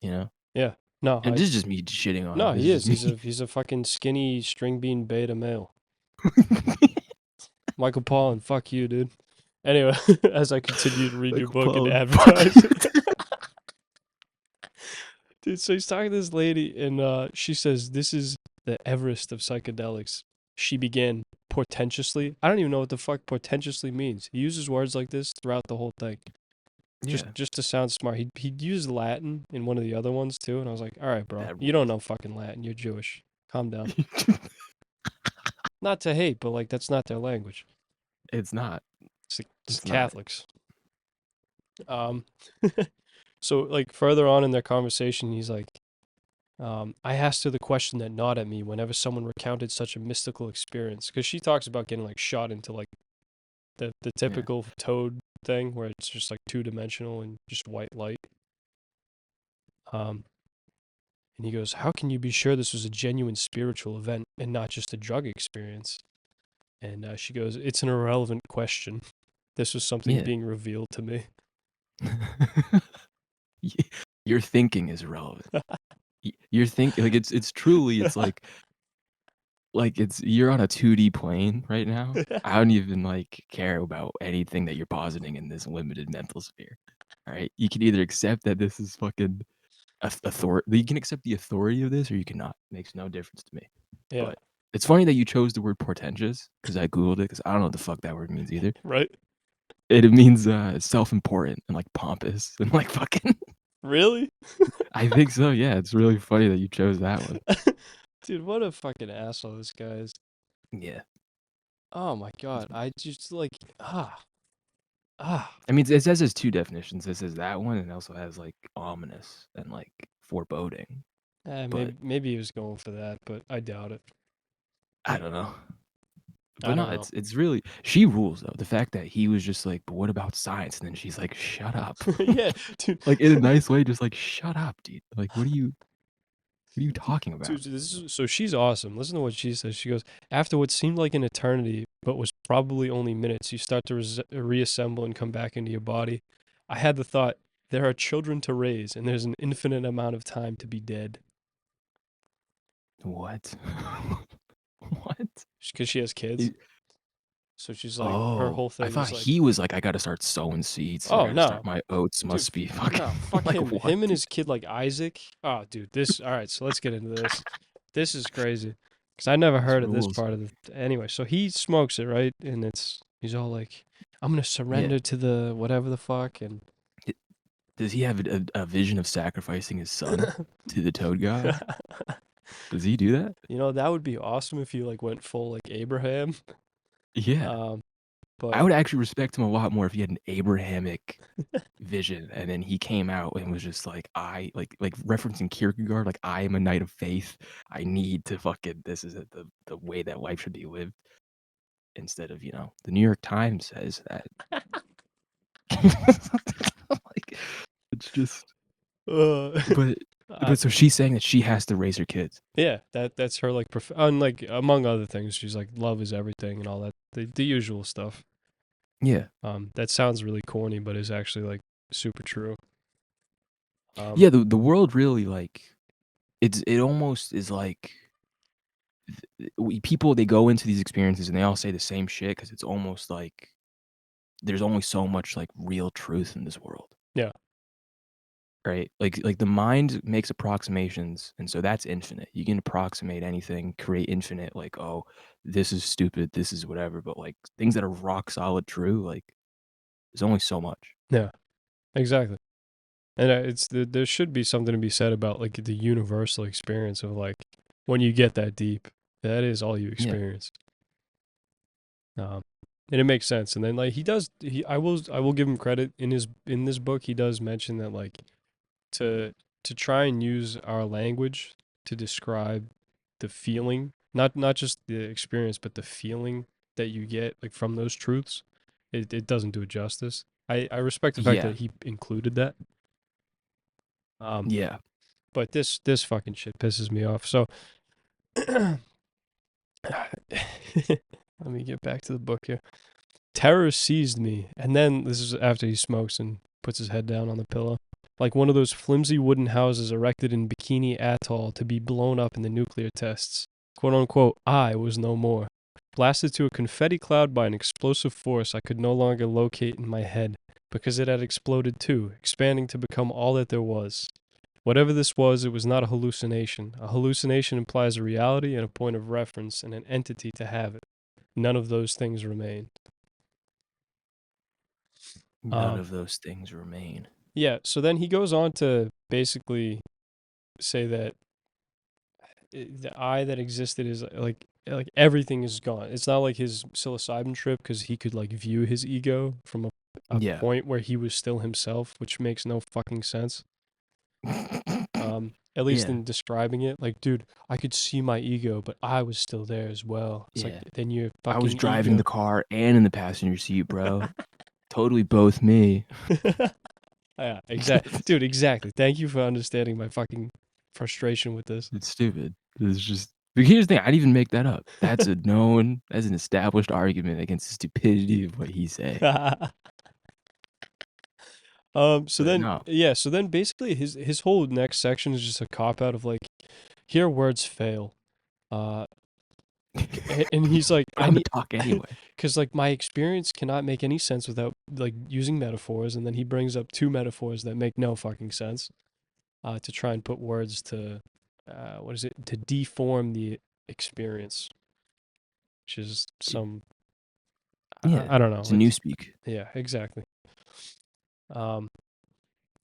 [SPEAKER 1] you know.
[SPEAKER 2] Yeah. No,
[SPEAKER 1] And this is just me shitting on him.
[SPEAKER 2] no,
[SPEAKER 1] This
[SPEAKER 2] he
[SPEAKER 1] is
[SPEAKER 2] is.
[SPEAKER 1] just me.
[SPEAKER 2] He's a fucking skinny string bean beta male. Michael Pollan, fuck you, dude. Anyway, as I continue to read your
[SPEAKER 1] Michael
[SPEAKER 2] book and
[SPEAKER 1] Pollan,
[SPEAKER 2] advertise. Dude, so he's talking to this lady, and she says, "This is the Everest of psychedelics." She began portentously. I don't even know what the fuck portentously means. He uses words like this throughout the whole thing, just
[SPEAKER 1] yeah,
[SPEAKER 2] just to sound smart. He'd use Latin in one of the other ones too, and I was like, "All right, bro,
[SPEAKER 1] that
[SPEAKER 2] you don't
[SPEAKER 1] rules.
[SPEAKER 2] know fucking Latin. You're Jewish. Calm down." Not to hate, but like that's not their language.
[SPEAKER 1] It's not.
[SPEAKER 2] It's
[SPEAKER 1] It's not.
[SPEAKER 2] Catholics. Um, so like further on in their conversation, he's like, I asked her the question that gnawed at me whenever someone recounted such a mystical experience, because she talks about getting like shot into like the
[SPEAKER 1] Yeah.
[SPEAKER 2] typical toad thing where it's just like 2-dimensional and just white light. Um, and he goes, "How can you be sure this was a genuine spiritual event and not just a drug experience?" And she goes, "It's an irrelevant question. This was something
[SPEAKER 1] Yeah.
[SPEAKER 2] being revealed to me."
[SPEAKER 1] Your thinking is relevant. You're thinking like it's truly like it's you're on a 2D plane right now. I don't even like care about anything that you're positing in this limited mental sphere. All right, you can either accept that this is fucking authority. You can accept the authority of this, or you cannot. Makes no difference to me.
[SPEAKER 2] Yeah,
[SPEAKER 1] But it's funny that you chose the word portentous because I googled it because I don't know what the fuck that word means either.
[SPEAKER 2] right?
[SPEAKER 1] It means self-important and like pompous and like fucking.
[SPEAKER 2] Really?
[SPEAKER 1] I think so. Yeah, it's really funny that you chose that one.
[SPEAKER 2] Dude, what a fucking asshole this guy is.
[SPEAKER 1] Yeah.
[SPEAKER 2] Oh my god, I just like ah.
[SPEAKER 1] I mean, it says there's two definitions. It says that one, and it also has like ominous and like foreboding. But
[SPEAKER 2] Maybe he was going for that, but I doubt it.
[SPEAKER 1] I don't know.
[SPEAKER 2] I
[SPEAKER 1] But no,
[SPEAKER 2] don't know.
[SPEAKER 1] it's really she rules though. The fact that he was just like, but what about science? And then she's like, shut up,
[SPEAKER 2] Yeah, dude.
[SPEAKER 1] like in a nice way, just like shut up, dude. Like, what are you talking about?
[SPEAKER 2] Dude, so she's awesome. Listen to what she says. She goes, "After what seemed like an eternity, but was probably only minutes, you start to reassemble and come back into your body. I had the thought, there are children to raise, and there's an infinite amount of time to be dead."
[SPEAKER 1] What? What?
[SPEAKER 2] Because she has kids.
[SPEAKER 1] It-
[SPEAKER 2] So she's like, her
[SPEAKER 1] oh,
[SPEAKER 2] whole
[SPEAKER 1] I
[SPEAKER 2] thing
[SPEAKER 1] thought
[SPEAKER 2] is like,
[SPEAKER 1] he was like, I gotta start sowing seeds. I
[SPEAKER 2] oh
[SPEAKER 1] gotta start
[SPEAKER 2] no,
[SPEAKER 1] my oats.
[SPEAKER 2] dude,
[SPEAKER 1] Must be fucking
[SPEAKER 2] no, fuck
[SPEAKER 1] like
[SPEAKER 2] him.
[SPEAKER 1] what?
[SPEAKER 2] Him and his kid, like Isaac. Oh, dude, this. All right, so let's get into this. This is crazy because I never
[SPEAKER 1] This
[SPEAKER 2] heard of this
[SPEAKER 1] rules.
[SPEAKER 2] part of the. Anyway, so he smokes it, right? And he's all like, "I'm gonna
[SPEAKER 1] Yeah.
[SPEAKER 2] surrender to the whatever the fuck," and
[SPEAKER 1] Does he have a vision of sacrificing his son to the toad god? Does he do that?
[SPEAKER 2] you know that would be awesome if you like went full like Abraham.
[SPEAKER 1] Yeah.
[SPEAKER 2] Um,
[SPEAKER 1] I
[SPEAKER 2] but
[SPEAKER 1] would actually respect him a lot more if he had an Abrahamic vision and then he came out and was just like, I like referencing Kierkegaard, like I am a knight of faith. I need to fucking this is the way that life should be lived instead of, the New York Times says that. Like it's just
[SPEAKER 2] uh,
[SPEAKER 1] but
[SPEAKER 2] uh,
[SPEAKER 1] but so she's saying that she has to raise her kids.
[SPEAKER 2] yeah, that's her like and like among other things, she's like love is everything and all that the usual stuff.
[SPEAKER 1] Yeah.
[SPEAKER 2] That sounds really corny, but is actually like super true. Um,
[SPEAKER 1] Yeah, the world really like it almost is like people they go into these experiences and they all say the same shit because it's almost like there's only so much like real truth in this world,
[SPEAKER 2] yeah,
[SPEAKER 1] right? Like the mind makes approximations, and so that's infinite. You can approximate anything, create infinite. Like, oh, this is stupid, this is whatever. But like things that are rock solid true, like there's only so much.
[SPEAKER 2] yeah, exactly. And there should be something to be said about like the universal experience of like when you get that deep, that is all you
[SPEAKER 1] Yeah,
[SPEAKER 2] experience. Um, and it makes sense. And then like I will give him credit in this book. He does mention that like to try and use our language to describe the feeling, not just the experience, but the feeling that you get like from those truths, it doesn't do it justice. I respect the fact
[SPEAKER 1] Yeah.
[SPEAKER 2] that he included that. Um,
[SPEAKER 1] Yeah.
[SPEAKER 2] but this fucking shit pisses me off. So let me get back to the book here. Terror seized me, and then this is after he smokes and puts his head down on the pillow. Like one of those flimsy wooden houses erected in Bikini Atoll to be blown up in the nuclear tests. Quote unquote, I was no more. Blasted to a confetti cloud by an explosive force I could no longer locate in my head, because it had exploded too, expanding to become all that there was. Whatever this was, it was not a hallucination. A hallucination implies a reality and a point of reference and an entity to have it. None of those things remain.
[SPEAKER 1] None
[SPEAKER 2] Um,
[SPEAKER 1] of those things remain.
[SPEAKER 2] Yeah, so then he goes on to basically say that the I that existed is like everything is gone. It's not like his psilocybin trip because he could like view his ego from a
[SPEAKER 1] Yeah.
[SPEAKER 2] point where he was still himself, which makes no fucking sense. At least
[SPEAKER 1] Yeah.
[SPEAKER 2] in describing it, like, dude, I could see my ego, but I was still there as well. It's like
[SPEAKER 1] Yeah.
[SPEAKER 2] then your
[SPEAKER 1] I was
[SPEAKER 2] fucking
[SPEAKER 1] driving
[SPEAKER 2] ego.
[SPEAKER 1] the car and in the passenger seat, bro. Totally both me.
[SPEAKER 2] Yeah, exactly, dude, exactly. Thank you for understanding my fucking frustration with this.
[SPEAKER 1] It's stupid. It's just. But here's the thing. I'd even make that up. That's an established argument against the stupidity of what he's saying.
[SPEAKER 2] So
[SPEAKER 1] But
[SPEAKER 2] then
[SPEAKER 1] no,
[SPEAKER 2] yeah, so then basically his whole next section is just a cop out of like, here words fail. Uh, and he's like,
[SPEAKER 1] but
[SPEAKER 2] I
[SPEAKER 1] I'm a
[SPEAKER 2] need,
[SPEAKER 1] talk anyway.
[SPEAKER 2] because like my experience cannot make any sense without like using metaphors, and then he brings up two metaphors that make no fucking sense. To try and put words to, what is it? To deform the experience, which is some,
[SPEAKER 1] Yeah,
[SPEAKER 2] I don't know.
[SPEAKER 1] it's a new
[SPEAKER 2] It's
[SPEAKER 1] speak.
[SPEAKER 2] yeah, exactly. Um,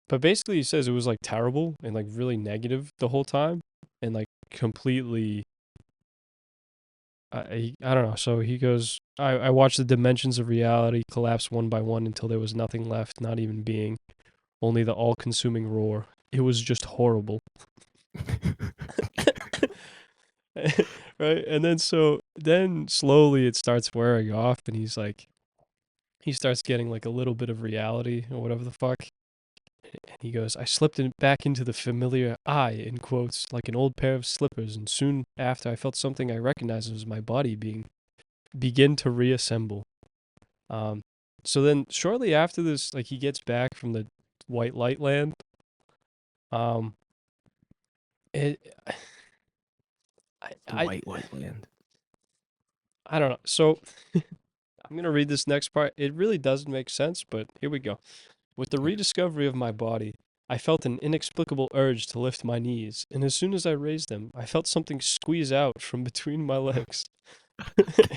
[SPEAKER 2] But basically, he says it was like terrible and like really negative the whole time, and like completely. I don't know. So he goes, I watched the dimensions of reality collapse one by one until there was nothing left, not even being, only the all-consuming roar. It was just horrible, right? And then then slowly it starts wearing off, and he starts getting like a little bit of reality or whatever the fuck. And he goes, I slipped back into the familiar I, in quotes, like an old pair of slippers, and soon after I felt something I recognized as my body begin to reassemble. Um, so then shortly after this, like he gets back from the white light land. Um, it, I,
[SPEAKER 1] The
[SPEAKER 2] I,
[SPEAKER 1] white land.
[SPEAKER 2] I don't know. So I'm gonna read this next part. It really doesn't make sense, but here we go. With the
[SPEAKER 1] Yeah.
[SPEAKER 2] rediscovery of my body, I felt an inexplicable urge to lift my knees, and as soon as I raised them, I felt something squeeze out from between my legs.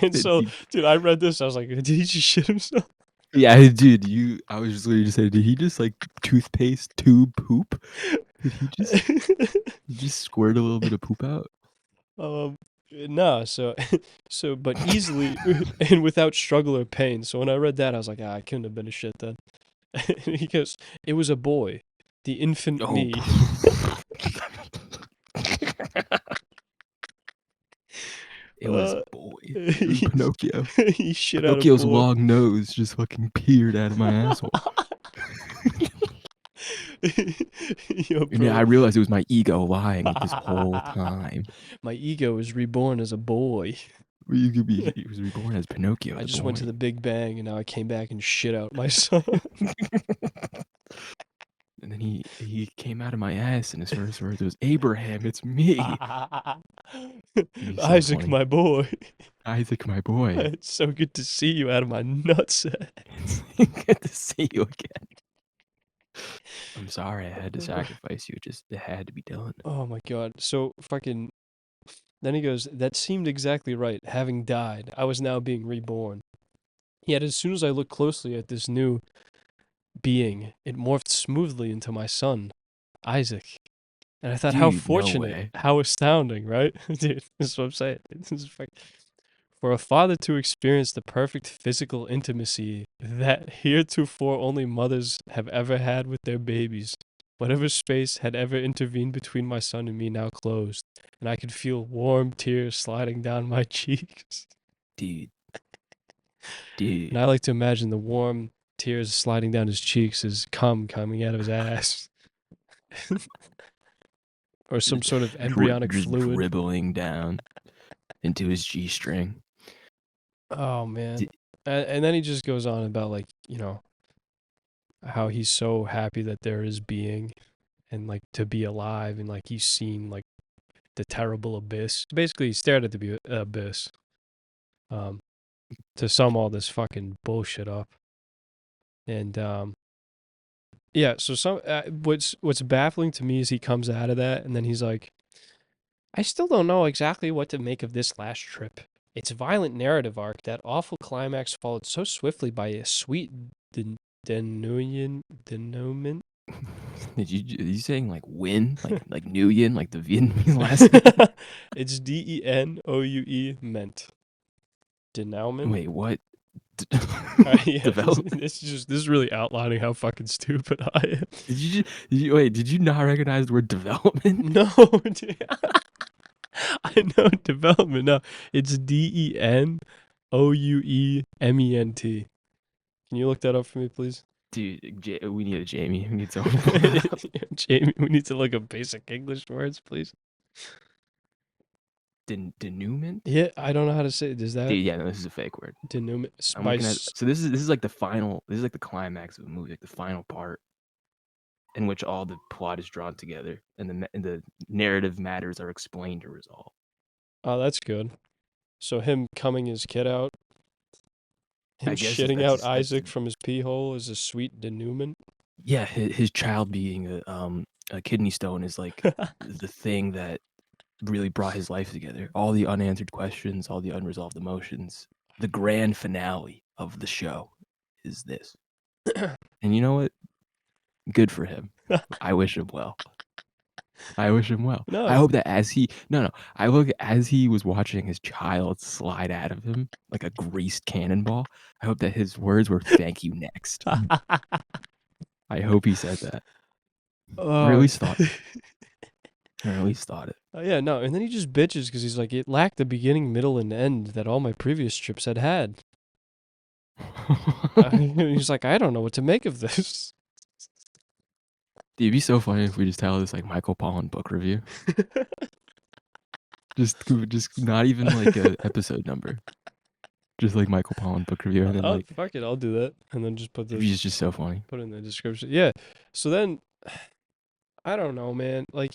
[SPEAKER 2] And so,
[SPEAKER 1] Dude,
[SPEAKER 2] dude, I read this. I was like, did he just shit himself?
[SPEAKER 1] yeah, dude, I was just literally just saying, did he just like toothpaste tube poop? Did he just squirt a little bit of poop out?
[SPEAKER 2] um, no, but easily and without struggle or pain. So when I read that, I was like, I couldn't have been a shit then. And he goes, it was a boy, the infant
[SPEAKER 1] Oh.
[SPEAKER 2] me.
[SPEAKER 1] It was a
[SPEAKER 2] Uh,
[SPEAKER 1] boy. It was
[SPEAKER 2] he,
[SPEAKER 1] Pinocchio.
[SPEAKER 2] he shit out a
[SPEAKER 1] Pinocchio's
[SPEAKER 2] boy.
[SPEAKER 1] long nose just fucking peered out of my asshole.
[SPEAKER 2] Yo,
[SPEAKER 1] And yeah, I
[SPEAKER 2] bro.
[SPEAKER 1] realized it was my ego lying this whole time.
[SPEAKER 2] My ego was reborn as a boy.
[SPEAKER 1] He was reborn as Pinocchio
[SPEAKER 2] I
[SPEAKER 1] the
[SPEAKER 2] just went
[SPEAKER 1] boy.
[SPEAKER 2] to the Big Bang and now I came back and shit out my son.
[SPEAKER 1] And then he came out of my ass and his first words was, Abraham, it's me. He's so
[SPEAKER 2] Isaac,
[SPEAKER 1] funny.
[SPEAKER 2] my boy.
[SPEAKER 1] Isaac, my boy.
[SPEAKER 2] It's so good to see you out of my nutsack.
[SPEAKER 1] Good to see you again. I'm sorry I had to sacrifice you. It had to be done.
[SPEAKER 2] Oh my god. So fucking. Then he goes, that seemed exactly right. Having died, I was now being reborn. Yet as soon as I looked closely at this new being, it morphed smoothly into my son, Isaac. And I thought, how
[SPEAKER 1] Dude, no
[SPEAKER 2] fortunate,
[SPEAKER 1] way.
[SPEAKER 2] how astounding, right? Dude, this is what I'm saying. This is for a father to experience the perfect physical intimacy that heretofore only mothers have ever had with their babies. Whatever space had ever intervened between my son and me now closed, and I could feel warm tears sliding down my cheeks.
[SPEAKER 1] Dude.
[SPEAKER 2] And
[SPEAKER 1] Dude,
[SPEAKER 2] I like to imagine the warm tears sliding down his cheeks as cum coming out of his ass. Or some sort of embryonic
[SPEAKER 1] just
[SPEAKER 2] fluid.
[SPEAKER 1] dribbling down into his G-string.
[SPEAKER 2] Oh man.
[SPEAKER 1] D-
[SPEAKER 2] And then he just goes on about like, how he's so happy that there is being and like to be alive and like he's seen like the terrible abyss. Basically, he stared at the abyss. Um, to sum all this fucking bullshit up. And yeah, so what's baffling to me is he comes out of that and then he's like, I still don't know exactly what to make of this last trip. Its violent narrative arc, that awful climax followed so swiftly by a sweet denouement.
[SPEAKER 1] Are you saying like win? Like Nguyen, like the Vietnamese last name?
[SPEAKER 2] It's DENOUE meant. Denouement?
[SPEAKER 1] Wait, what?
[SPEAKER 2] Yeah,
[SPEAKER 1] Develop?
[SPEAKER 2] this is really outlining how fucking stupid I am.
[SPEAKER 1] Did you not recognize the word development?
[SPEAKER 2] No, I know development. No, it's DENOUEMENT. Can you look that up for me, please?
[SPEAKER 1] Dude, we need a Jamie. We need someone to pull that up.
[SPEAKER 2] Jamie, we need to look up basic English words, please.
[SPEAKER 1] Denouement?
[SPEAKER 2] Yeah, I don't know how to say it. Is that
[SPEAKER 1] Dude, yeah, no, this is a fake word.
[SPEAKER 2] denouement?
[SPEAKER 1] I'm looking at so this is like the final. This is like the climax of the movie, like the final part in which all the plot is drawn together and the narrative matters are explained or resolved.
[SPEAKER 2] Oh, that's good. So him coming his kid out, him
[SPEAKER 1] I guess
[SPEAKER 2] shitting out
[SPEAKER 1] that's
[SPEAKER 2] Isaac from his pee hole is a sweet denouement.
[SPEAKER 1] yeah. His child being a kidney stone is like the thing that really brought his life together. All the unanswered questions, all the unresolved emotions. The grand finale of the show is this. And you know what? Good for him. I wish him well. I wish him well. I
[SPEAKER 2] No,
[SPEAKER 1] hope that as he no no, I look as he was watching his child slide out of him like a greased cannonball. I hope that his words were "Thank you next." I hope he said that, or at
[SPEAKER 2] oh,
[SPEAKER 1] least thought it, or at least thought it.
[SPEAKER 2] yeah, no. And then he just bitches because he's like, it lacked the beginning, middle, and end that all my previous trips had had. He's like, I don't know what to make of this.
[SPEAKER 1] Dude, it'd be so funny if we just tell this like Michael Pollan book review. Just not even like a episode number. Just like Michael Pollan book review, and then
[SPEAKER 2] Oh,
[SPEAKER 1] like
[SPEAKER 2] fuck it, I'll do that, and then just
[SPEAKER 1] it's just so funny.
[SPEAKER 2] put it in the description. Yeah. So then, I don't know, man. Like,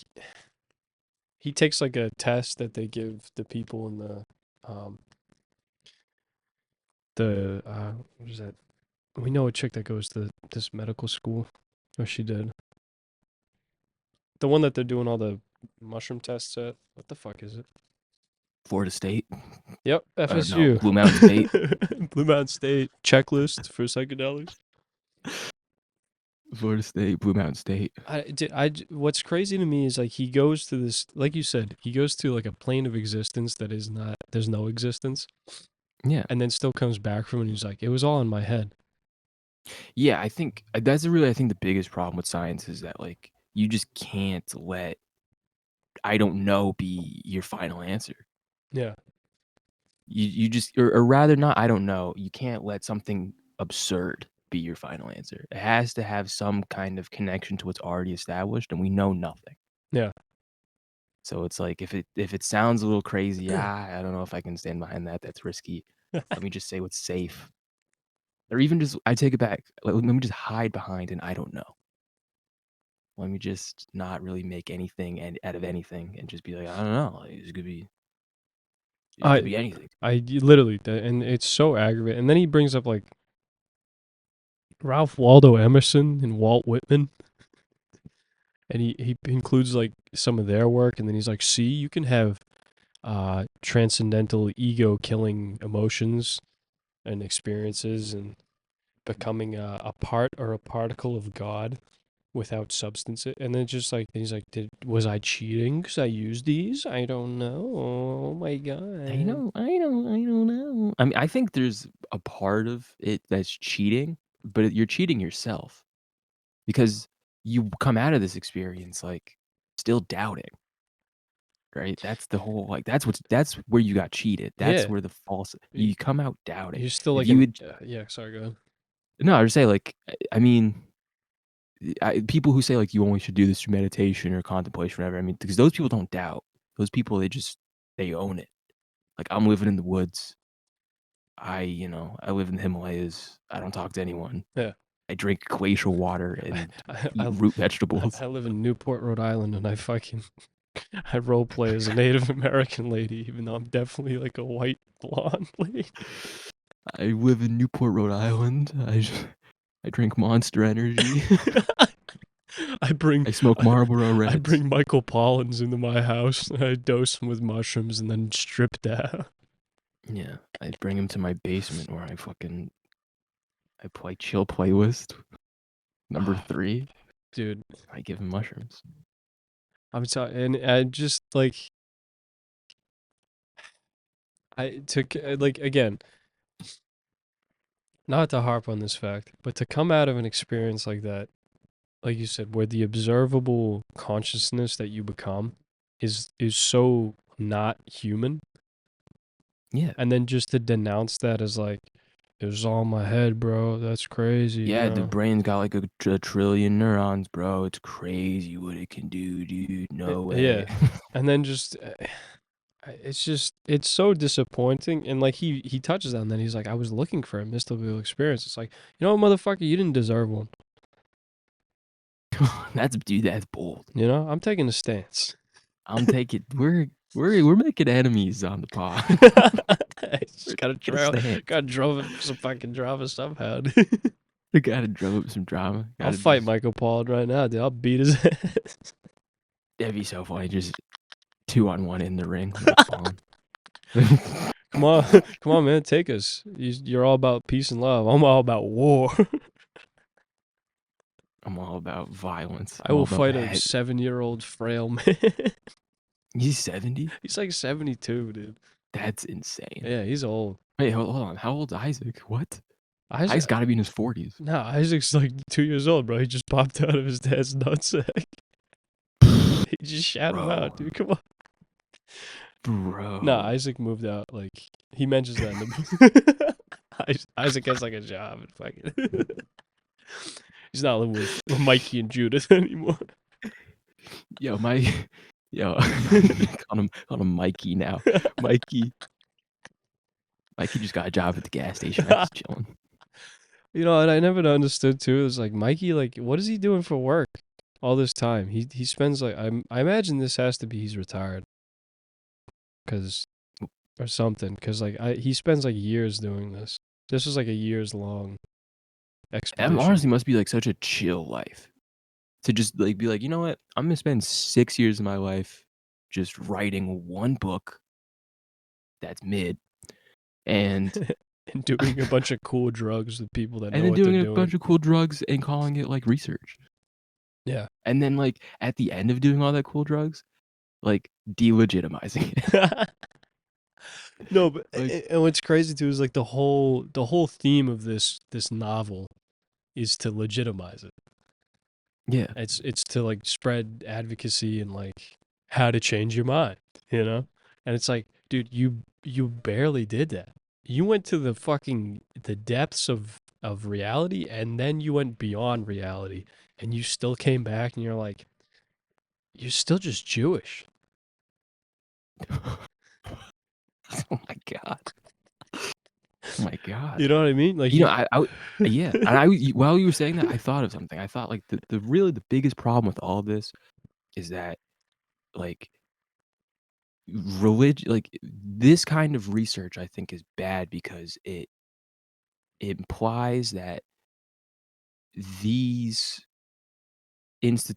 [SPEAKER 2] he takes like a test that they give the people in um what is that? We know a chick that goes to this medical school, or she did. The one that they're doing all the mushroom tests at. What the fuck is it?
[SPEAKER 1] Florida State,
[SPEAKER 2] Yep,
[SPEAKER 1] or no,
[SPEAKER 2] FSU.
[SPEAKER 1] Blue Mountain State.
[SPEAKER 2] Blue Mountain State checklist for psychedelics.
[SPEAKER 1] Florida State, Blue Mountain State.
[SPEAKER 2] What's crazy to me is like he goes to this, like you said, he goes to like a plane of existence that is not, there's no existence,
[SPEAKER 1] Yeah.
[SPEAKER 2] and then still comes back from it and he's like, it was all in my head.
[SPEAKER 1] Yeah, I think that's really I think the biggest problem with science is that like you just can't let I don't know be your final answer.
[SPEAKER 2] Yeah.
[SPEAKER 1] You just or rather not I don't know. You can't let something absurd be your final answer. It has to have some kind of connection to what's already established and we know nothing.
[SPEAKER 2] Yeah.
[SPEAKER 1] So it's like if it sounds a little crazy, I don't know if I can stand behind that. That's risky. Let me just say what's safe. Or even just I take it back. Let me just hide behind an I don't know. Let me just not really make anything and out of anything and just be like, I don't know. Like, it could
[SPEAKER 2] I
[SPEAKER 1] be anything.
[SPEAKER 2] literally, and it's so aggravating. And then he brings up like Ralph Waldo Emerson and Walt Whitman, and he includes like some of their work, and then he's like, see, you can have transcendental ego killing emotions and experiences and becoming a part or a particle of God without substance. And then just like he's like, was I cheating because I used these? I don't know. Oh my god.
[SPEAKER 1] I don't know. I mean, I think there's a part of it that's cheating, but you're cheating yourself because you come out of this experience like still doubting. right? That's the whole like that's where you got cheated. That's
[SPEAKER 2] Yeah.
[SPEAKER 1] where the false
[SPEAKER 2] Y-
[SPEAKER 1] you come out doubting.
[SPEAKER 2] You're still
[SPEAKER 1] If
[SPEAKER 2] like
[SPEAKER 1] you
[SPEAKER 2] an
[SPEAKER 1] would
[SPEAKER 2] yeah. Sorry, go ahead.
[SPEAKER 1] no, I would say like I mean people who say like you only should do this through meditation or contemplation, whatever. I mean, because those people don't doubt. Those people they own it. Like I'm living in the woods. I live in the Himalayas. I don't talk to anyone.
[SPEAKER 2] Yeah.
[SPEAKER 1] I drink glacial water and
[SPEAKER 2] I,
[SPEAKER 1] eat
[SPEAKER 2] I
[SPEAKER 1] root vegetables.
[SPEAKER 2] I live in Newport, Rhode Island, and I role play as a Native American lady, even though I'm definitely like a white blonde lady.
[SPEAKER 1] I live in Newport, Rhode Island. I drink Monster Energy.
[SPEAKER 2] I bring
[SPEAKER 1] I smoke Marlboro
[SPEAKER 2] I
[SPEAKER 1] Reds.
[SPEAKER 2] bring Michael Pollans into my house, and I dose him with mushrooms, and then strip down.
[SPEAKER 1] Yeah, I bring him to my basement where I play chill playlist number 3.
[SPEAKER 2] Dude,
[SPEAKER 1] I give him mushrooms.
[SPEAKER 2] I'm sorry, and I just like I took like again, not to harp on this fact, but to come out of an experience like that, like you said, where the observable consciousness that you become is so not human,
[SPEAKER 1] Yeah.
[SPEAKER 2] and then just to denounce that as like it was all in my head, bro. That's crazy,
[SPEAKER 1] Yeah, the
[SPEAKER 2] bro.
[SPEAKER 1] brain's got like a trillion neurons, bro. It's crazy what it can do, dude. No way.
[SPEAKER 2] Yeah, and then just it's so disappointing. And like he touches on that. He's like, I was looking for a mystical experience. It's like, you know what, motherfucker, you didn't deserve one.
[SPEAKER 1] That's bold.
[SPEAKER 2] You know, I'm taking a stance.
[SPEAKER 1] I'm taking we're making enemies on the pod.
[SPEAKER 2] I just
[SPEAKER 1] Get a stance.
[SPEAKER 2] gotta drove up some fucking drama somehow.
[SPEAKER 1] I gotta drum up some drama.
[SPEAKER 2] I'll
[SPEAKER 1] Gotta
[SPEAKER 2] fight
[SPEAKER 1] just
[SPEAKER 2] Michael Pollan right now, dude. I'll beat his ass.
[SPEAKER 1] that'd be so funny. Just 2-on-1 in the ring. Like Spawn.
[SPEAKER 2] Come on, come on, man, take us. You're all about peace and love. I'm all about war.
[SPEAKER 1] I'm all about violence.
[SPEAKER 2] I
[SPEAKER 1] I'm all
[SPEAKER 2] will
[SPEAKER 1] about
[SPEAKER 2] fight a
[SPEAKER 1] head.
[SPEAKER 2] 7-year-old frail man.
[SPEAKER 1] He's 70?
[SPEAKER 2] He's like 72, dude.
[SPEAKER 1] That's insane.
[SPEAKER 2] Yeah, he's old.
[SPEAKER 1] Wait, hold on. How old's Isaac? What?
[SPEAKER 2] Isaac,
[SPEAKER 1] Isaac's gotta be in his 40s.
[SPEAKER 2] no, Isaac's like 2 years old, bro. He just popped out of his dad's nutsack. He just shot him
[SPEAKER 1] Bro.
[SPEAKER 2] out, dude. Come on.
[SPEAKER 1] Bro.
[SPEAKER 2] No, Isaac moved out. Like he mentions that in the Isaac has like a job and fucking. He's not living with Mikey and Judith anymore.
[SPEAKER 1] Yo, yo, on him Mikey now. Mikey just got a job at the gas station. He's chilling.
[SPEAKER 2] You know, and I never understood too. It's like Mikey, like, what is he doing for work all this time? He spends like I imagine this has to be he's retired, cause or something. Cause like he spends like years doing this. This was like a years long
[SPEAKER 1] That
[SPEAKER 2] expedition.
[SPEAKER 1] honestly must be like such a chill life. To just like be like, you know what? I'm gonna spend 6 years of my life just writing one book that's mid and
[SPEAKER 2] And doing a bunch of cool drugs with people that
[SPEAKER 1] and
[SPEAKER 2] know
[SPEAKER 1] then
[SPEAKER 2] what they're
[SPEAKER 1] doing a
[SPEAKER 2] doing.
[SPEAKER 1] bunch of cool drugs and calling it like research.
[SPEAKER 2] Yeah.
[SPEAKER 1] And then like at the end of doing all that cool drugs, like delegitimizing it.
[SPEAKER 2] No, but
[SPEAKER 1] Like,
[SPEAKER 2] and what's crazy too is like the whole theme of this novel is to legitimize it.
[SPEAKER 1] yeah.
[SPEAKER 2] It's to like spread advocacy and like how to change your mind, you know? And it's like, dude, you barely did that. You went to the depths of reality, and then you went beyond reality, and you still came back and you're like, you're still just Jewish.
[SPEAKER 1] Oh my god. Oh my god.
[SPEAKER 2] You know what I mean? Like
[SPEAKER 1] You know, yeah, and while you were saying that, I thought of something. I thought like the biggest problem with all of this is that like religion, like this kind of research, I think is bad because it implies that these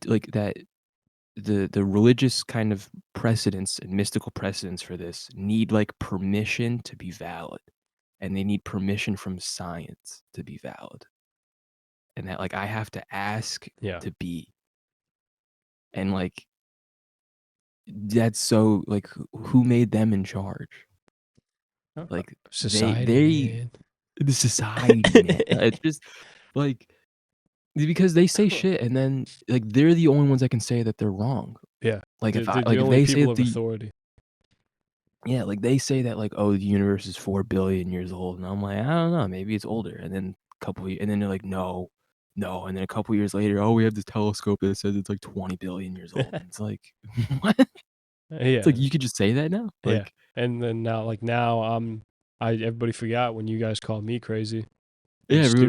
[SPEAKER 1] like that the religious kind of precedents and mystical precedents for this need like permission to be valid, and they need permission from science to be valid, and that like I have to ask
[SPEAKER 2] yeah.
[SPEAKER 1] to be, and like that's so like who made them in charge? Like
[SPEAKER 2] Society,
[SPEAKER 1] they
[SPEAKER 2] man.
[SPEAKER 1] the society, man. It's just like because they say shit and then like they're the only ones that can say that they're wrong.
[SPEAKER 2] Yeah.
[SPEAKER 1] Like
[SPEAKER 2] They're,
[SPEAKER 1] if I
[SPEAKER 2] they're the
[SPEAKER 1] like if
[SPEAKER 2] only
[SPEAKER 1] they say
[SPEAKER 2] people
[SPEAKER 1] that
[SPEAKER 2] of authority.
[SPEAKER 1] yeah, like they say that like, oh, the universe is 4 billion years old, and I'm like, I don't know, maybe it's older. And then and then they're like, no, no, and then a couple years later, oh, we have this telescope that says it's like 20 billion years old, and it's like, what? It's like
[SPEAKER 2] Yeah.
[SPEAKER 1] you could just say that now,
[SPEAKER 2] Yeah.
[SPEAKER 1] like,
[SPEAKER 2] And then now everybody forgot when you guys called me crazy
[SPEAKER 1] yeah,
[SPEAKER 2] and stupid.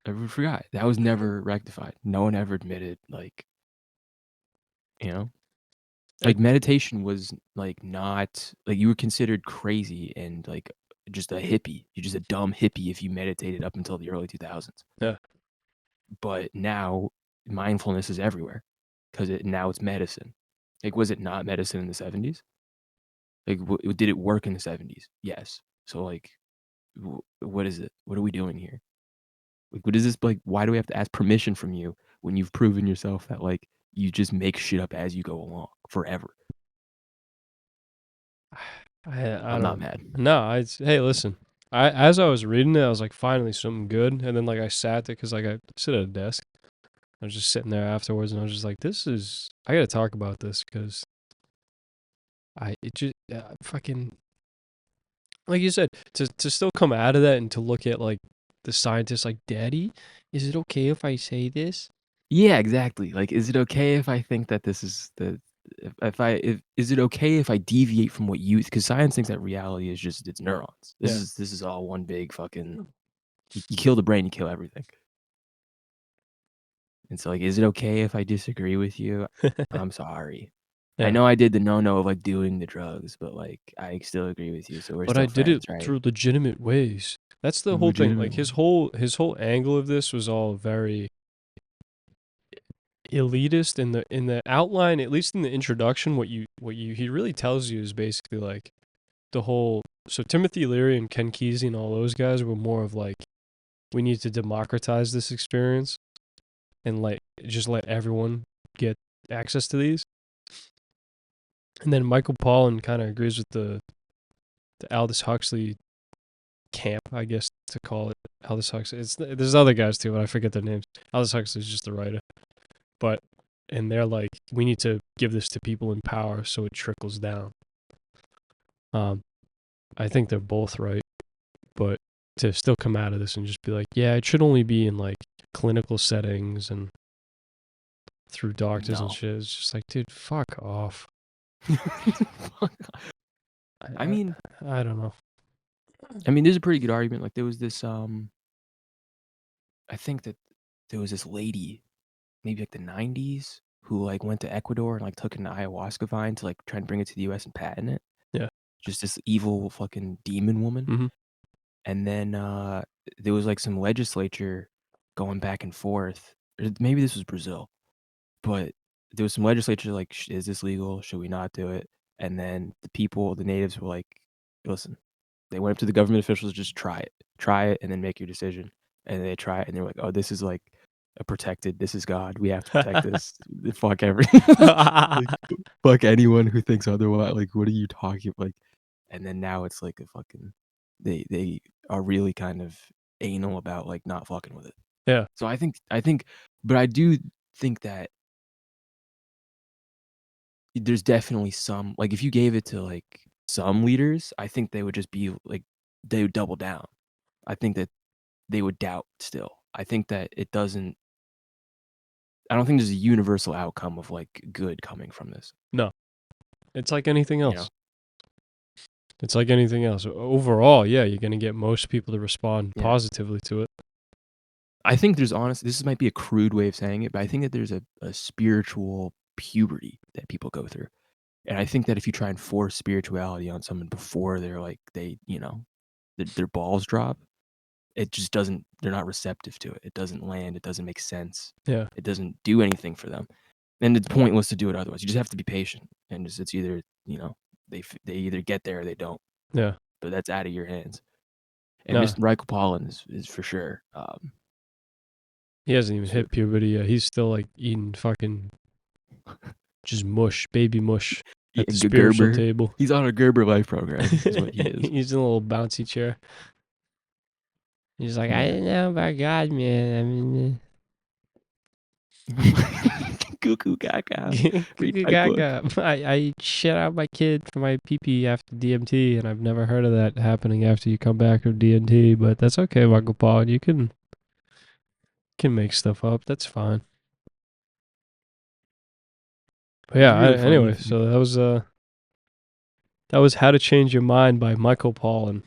[SPEAKER 1] everyone forgot that was never rectified. No one ever admitted, like, you know.
[SPEAKER 2] It,
[SPEAKER 1] Like, meditation was, like, not like, you were considered crazy and, like, just a hippie. You're just a dumb hippie if you meditated up until the early 2000s.
[SPEAKER 2] yeah.
[SPEAKER 1] But now, mindfulness is everywhere 'cause now it's medicine. Like, was it not medicine in the '70s? Like, did it work in the '70s? Yes. So, like, what is it? What are we doing here? Like, what is this like, why do we have to ask permission from you when you've proven yourself that, like, you just make shit up as you go along forever?
[SPEAKER 2] I
[SPEAKER 1] I'm not
[SPEAKER 2] don't.
[SPEAKER 1] mad.
[SPEAKER 2] No, hey, listen. As I was reading it, I was like, finally something good. And then like I sat there because like I sit at a desk. I was just sitting there afterwards, and I was just like, I got to talk about this because it just fucking like you said, to still come out of that and to look at like the scientists like, Daddy, is it okay if I say this?
[SPEAKER 1] Yeah, exactly. Like, is it okay if I think that this is the if is it okay if I deviate from what you because science thinks that reality is just it's neurons.
[SPEAKER 2] Yeah.
[SPEAKER 1] This is all one big fucking you kill the brain, you kill everything. And so, like, is it okay if I disagree with you? I'm sorry. I
[SPEAKER 2] Yeah.
[SPEAKER 1] know I did the no-no of, like, doing the drugs, but, like, I still agree with you, so we're
[SPEAKER 2] But I
[SPEAKER 1] still
[SPEAKER 2] did it
[SPEAKER 1] friends, right?
[SPEAKER 2] through legitimate ways. That's the whole thing. Like
[SPEAKER 1] Legitimately.
[SPEAKER 2] his whole angle of this was all very elitist in the outline, at least in the introduction. What you he really tells you is basically like the whole. So Timothy Leary and Ken Kesey and all those guys were more of like, we need to democratize this experience and like just let everyone get access to these. And then Michael Pollan kind of agrees with the Aldous Huxley camp, I guess to call it. Aldous Huxley. There's other guys too, but I forget their names. Aldous Huxley is just the writer, but and they're like, we need to give this to people in power so it trickles down. I think they're both right, but to still come out of this and just be like, yeah, it should only be in like clinical settings and through doctors and
[SPEAKER 1] No.
[SPEAKER 2] shit. It's just like, dude, fuck off.
[SPEAKER 1] I mean
[SPEAKER 2] I don't know.
[SPEAKER 1] there's a pretty good argument, like, there was this, I think that there was this lady, maybe, like, the '90s, who, like, went to Ecuador and, like, took an ayahuasca vine to, like, try and bring it to the US and patent it.
[SPEAKER 2] Yeah.
[SPEAKER 1] Just this evil fucking demon woman.
[SPEAKER 2] Mm-hmm.
[SPEAKER 1] And then, there was, like, some legislature going back and forth, or maybe this was Brazil, but there was some legislature like, "Is this legal? Should we not do it?" And then the natives were like, "Listen." They went up to the government officials, "Just try it, and then make your decision." And they try it, and they're like, "Oh, this is, like, this is God, we have to protect this. Fuck like, fuck anyone who thinks otherwise, like, what are you talking like." And then now it's like a fucking they are really kind of anal about, like, not fucking with it.
[SPEAKER 2] Yeah.
[SPEAKER 1] So I think but I do think that there's definitely some like, if you gave it to, like, some leaders, I think they would just be like they would double down. I think that they would doubt still. I don't think there's a universal outcome of, like, good coming from this,
[SPEAKER 2] No, it's like anything
[SPEAKER 1] you know?
[SPEAKER 2] else. It's like anything else. Overall, yeah, you're gonna get most people to respond
[SPEAKER 1] Yeah.
[SPEAKER 2] positively to it.
[SPEAKER 1] I think there's honestly this might be a crude way of saying it, but I think that there's a spiritual puberty that people go through. And I think that if you try and force spirituality on someone before they're like their balls drop, it just doesn't they're not receptive to it. It doesn't land, it doesn't make sense.
[SPEAKER 2] Yeah.
[SPEAKER 1] It doesn't do anything for them. And it's pointless to do it otherwise. You just have to be patient. And it's either, they either get there or they don't.
[SPEAKER 2] Yeah.
[SPEAKER 1] But that's out of your hands. And
[SPEAKER 2] No,
[SPEAKER 1] Mr. Michael Pollan is for sure.
[SPEAKER 2] he hasn't even
[SPEAKER 1] So
[SPEAKER 2] hit puberty yet. He's still like eating fucking just mush, baby mush
[SPEAKER 1] yeah,
[SPEAKER 2] at the spiritual
[SPEAKER 1] Gerber.
[SPEAKER 2] table.
[SPEAKER 1] He's on a Gerber life program, is what he is.
[SPEAKER 2] He's in a little bouncy chair. He's like, I
[SPEAKER 1] Yeah.
[SPEAKER 2] didn't know about God, man. I mean,
[SPEAKER 1] Cuckoo gaga. Read my book.
[SPEAKER 2] Gaga. I shit out my kid for my pee-pee after DMT, and I've never heard of that happening after you come back from DMT, but that's okay, Michael Pollan. You can make stuff up. That's fine. But
[SPEAKER 1] It'd
[SPEAKER 2] yeah,
[SPEAKER 1] be really funny
[SPEAKER 2] anyway,
[SPEAKER 1] if you.
[SPEAKER 2] so that was How to Change Your Mind by Michael Pollan.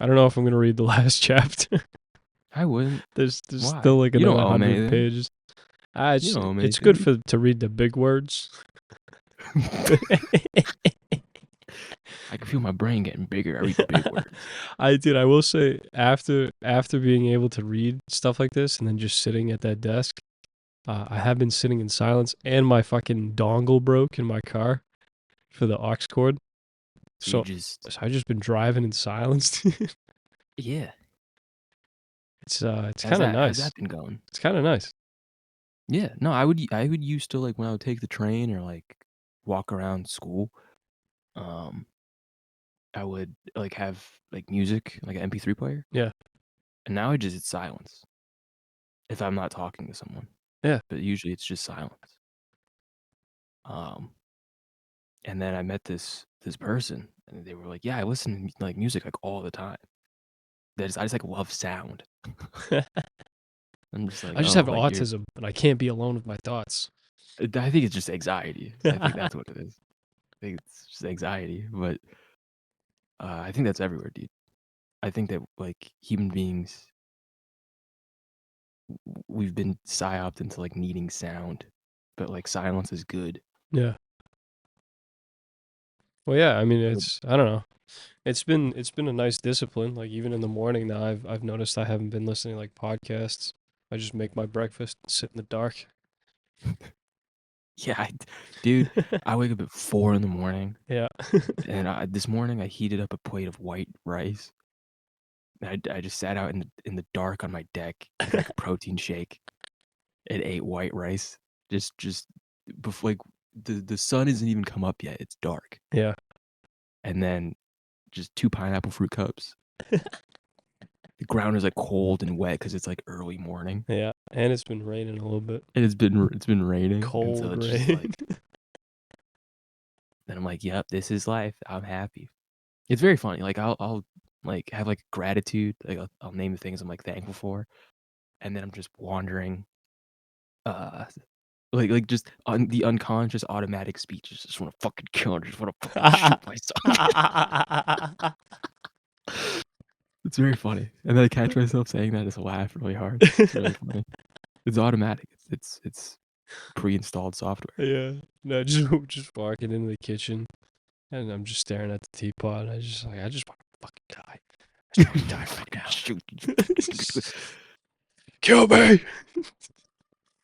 [SPEAKER 2] I don't know if I'm gonna read the last chapter.
[SPEAKER 1] I wouldn't.
[SPEAKER 2] There's
[SPEAKER 1] Why?
[SPEAKER 2] still like
[SPEAKER 1] You don't
[SPEAKER 2] another
[SPEAKER 1] owe him
[SPEAKER 2] 100
[SPEAKER 1] anything.
[SPEAKER 2] pages.
[SPEAKER 1] You don't owe him
[SPEAKER 2] It's
[SPEAKER 1] anything,
[SPEAKER 2] good
[SPEAKER 1] dude.
[SPEAKER 2] to read the big words.
[SPEAKER 1] I can feel my brain getting bigger. I read the big words.
[SPEAKER 2] I will say after being able to read stuff like this and then just sitting at that desk, I have been sitting in silence, and my fucking dongle broke in my car for the aux cord.
[SPEAKER 1] So you
[SPEAKER 2] So
[SPEAKER 1] just.
[SPEAKER 2] I've just been driving in silence.
[SPEAKER 1] Yeah.
[SPEAKER 2] It's
[SPEAKER 1] How's
[SPEAKER 2] kind of
[SPEAKER 1] that? How's
[SPEAKER 2] nice.
[SPEAKER 1] that been going?
[SPEAKER 2] It's kind of nice.
[SPEAKER 1] Yeah. No, I would used to, like, when I would take the train or like walk around school. Um, I would like have like music, like an MP3 player,
[SPEAKER 2] Yeah.
[SPEAKER 1] and now it's silence if I'm not talking to someone.
[SPEAKER 2] Yeah.
[SPEAKER 1] But usually it's just silence. Um, and then I met this person, and they were like, "Yeah, I listen to like music like all the time. I just like love sound." I'm just like,
[SPEAKER 2] I just
[SPEAKER 1] "Oh,
[SPEAKER 2] have
[SPEAKER 1] like you're."
[SPEAKER 2] autism and I can't be alone with my thoughts.
[SPEAKER 1] I think it's just anxiety. I think that's what it is. I think it's just anxiety, but I think that's everywhere, dude. I think that like human beings, we've been psyoped into like needing sound, but like silence is good.
[SPEAKER 2] Yeah. Well, yeah, I mean,
[SPEAKER 1] Or-
[SPEAKER 2] I don't know. It's been a nice discipline. Like even in the morning now, I've noticed I haven't been listening to like podcasts. I just make my breakfast, sit in the dark.
[SPEAKER 1] Yeah, dude, I wake up at 4 in the morning,
[SPEAKER 2] Yeah.
[SPEAKER 1] and this morning I heated up a plate of white rice. I just sat out in the dark on my deck and drank a protein shake and ate white rice. Just before like the sun hasn't even come up yet. It's dark,
[SPEAKER 2] Yeah.
[SPEAKER 1] and then just 2 pineapple fruit cups. The ground is like cold and wet because it's like early morning,
[SPEAKER 2] Yeah. And it's been raining a little bit.
[SPEAKER 1] and it's been raining, and so
[SPEAKER 2] Cold
[SPEAKER 1] it's just
[SPEAKER 2] rain.
[SPEAKER 1] like. Then I'm like, "Yep, this is life. I'm happy." It's very funny. Like I'll like have like gratitude. Like I'll name the things I'm like thankful for, and then I'm just wandering. Uh, like just the unconscious automatic speech. Just want to fucking kill her. Just want to fucking shoot myself. It's very funny, and then I catch myself saying that, just laugh really hard. It's really funny. It's automatic. It's pre-installed software.
[SPEAKER 2] Yeah. No, just walking into the kitchen and I'm just staring at the teapot and I just want to fucking die. I just want to die right
[SPEAKER 1] Fucking
[SPEAKER 2] now.
[SPEAKER 1] shoot.
[SPEAKER 2] Kill me.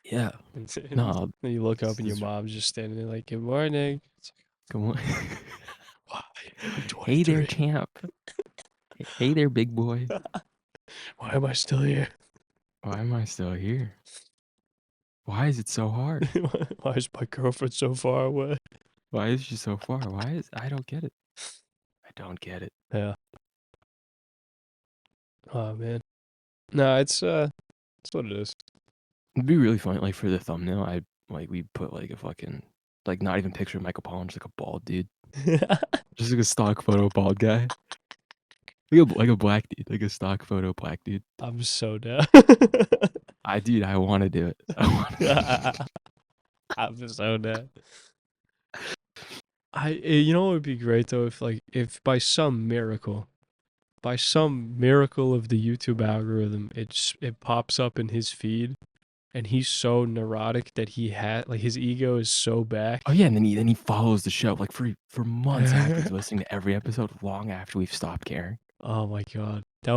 [SPEAKER 1] Yeah.
[SPEAKER 2] And
[SPEAKER 1] No.
[SPEAKER 2] then you look up and your
[SPEAKER 1] This,
[SPEAKER 2] mom's just standing there like, "Good morning." It's
[SPEAKER 1] come on.
[SPEAKER 2] like, why? I'm
[SPEAKER 1] Hey there,
[SPEAKER 2] 23.
[SPEAKER 1] champ. Hey there, big boy.
[SPEAKER 2] Why am I still here?
[SPEAKER 1] Why am I still here? Why is it so hard?
[SPEAKER 2] Why is my girlfriend so far away?
[SPEAKER 1] Why is she so far? I don't get it. I don't get it.
[SPEAKER 2] Yeah. Oh man. No, it's what it is.
[SPEAKER 1] It'd be really funny, like for the thumbnail, we put like a fucking like not even picture of Michael Pollan, just like a bald dude. Just like a stock photo bald guy. Like a black dude, like a stock photo black dude.
[SPEAKER 2] I'm so down.
[SPEAKER 1] I wanna do it.
[SPEAKER 2] I'm so down. You know what would be great though if by some miracle of the YouTube algorithm it pops up in his feed and he's so neurotic that his ego is so back.
[SPEAKER 1] Oh yeah, and then he follows the show like for months after he's listening to every episode, long after we've stopped caring.
[SPEAKER 2] Oh my god. That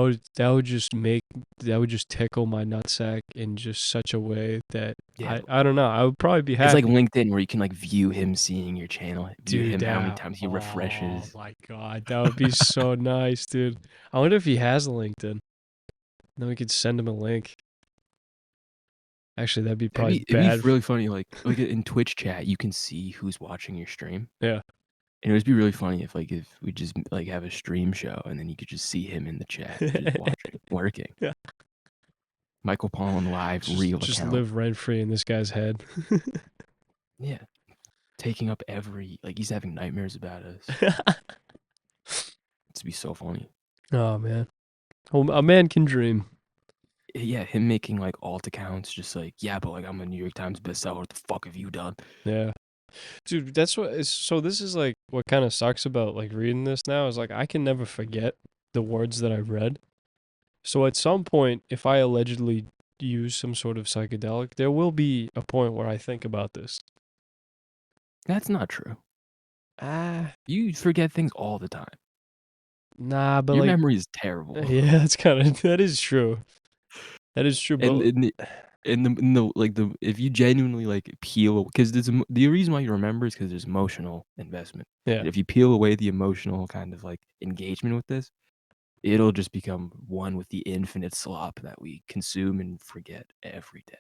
[SPEAKER 2] would just tickle my nutsack in just such a way that
[SPEAKER 1] Yeah,
[SPEAKER 2] I don't know. I would probably be
[SPEAKER 1] it's like
[SPEAKER 2] happy.
[SPEAKER 1] LinkedIn where you can like view him seeing your channel, view
[SPEAKER 2] Dude,
[SPEAKER 1] him how many
[SPEAKER 2] that
[SPEAKER 1] times he
[SPEAKER 2] oh
[SPEAKER 1] refreshes.
[SPEAKER 2] my god, that would be so nice, dude. I wonder if he has a LinkedIn. Then we could send him a link. Actually, that'd be probably
[SPEAKER 1] It'd be
[SPEAKER 2] bad.
[SPEAKER 1] really funny, like in Twitch chat, you can see who's watching your stream.
[SPEAKER 2] Yeah.
[SPEAKER 1] And it would be really funny if we just like have a stream show and then you could just see him in the chat, just watching, working.
[SPEAKER 2] Yeah.
[SPEAKER 1] Michael Pollan live real
[SPEAKER 2] Just
[SPEAKER 1] account.
[SPEAKER 2] live rent free in this guy's head.
[SPEAKER 1] Yeah, taking up he's having nightmares about us. It's be so funny.
[SPEAKER 2] Oh man, well, a man can dream.
[SPEAKER 1] Yeah, him making like alt accounts, just like, yeah, but like I'm a New York Times bestseller. What the fuck have you done?
[SPEAKER 2] Yeah, dude, that's what is. So this is like what kind of sucks about like reading this now is like I can never forget the words that I've read. So at some point, if I allegedly use some sort of psychedelic, there will be a point where I think about this.
[SPEAKER 1] That's not true.
[SPEAKER 2] Ah,
[SPEAKER 1] You forget things all the time.
[SPEAKER 2] nah, but
[SPEAKER 1] Your
[SPEAKER 2] like,
[SPEAKER 1] memory is terrible.
[SPEAKER 2] yeah, that's kind of that is true. That is true,
[SPEAKER 1] And
[SPEAKER 2] but
[SPEAKER 1] if you genuinely like peel, because the reason why you remember is because there's emotional investment.
[SPEAKER 2] yeah,
[SPEAKER 1] And if you peel away the emotional kind of like engagement with this, it'll just become one with the infinite slop that we consume and forget every day.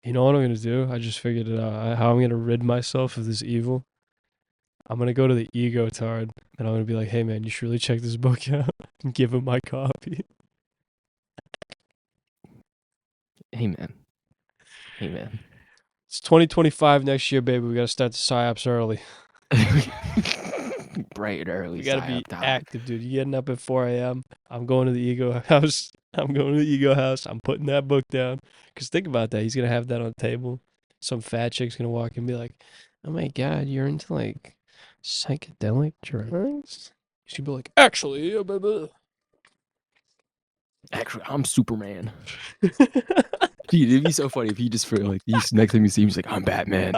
[SPEAKER 2] you know what I'm gonna do? I just figured it out. How I'm gonna rid myself of this evil. I'm gonna go to the ego tard and I'm gonna be like, hey man, you should really check this book out and give him my copy.
[SPEAKER 1] Hey man, hey man.
[SPEAKER 2] It's 2025 next year, baby. We gotta start the psyops early.
[SPEAKER 1] Bright and early
[SPEAKER 2] We gotta
[SPEAKER 1] sign
[SPEAKER 2] be
[SPEAKER 1] up time.
[SPEAKER 2] active, dude. You getting up at 4 a.m. I'm going to the ego house. I'm going to the ego house. I'm putting that book down. Cause think about that. He's gonna have that on the table. Some fat chick's gonna walk in and be like, "Oh my god, you're into like psychedelic drugs?" She'd be like, "Actually, blah, blah."
[SPEAKER 1] Actually, I'm Superman. Dude, it'd be so funny if he just for like he's next time you see him, he's like, I'm Batman.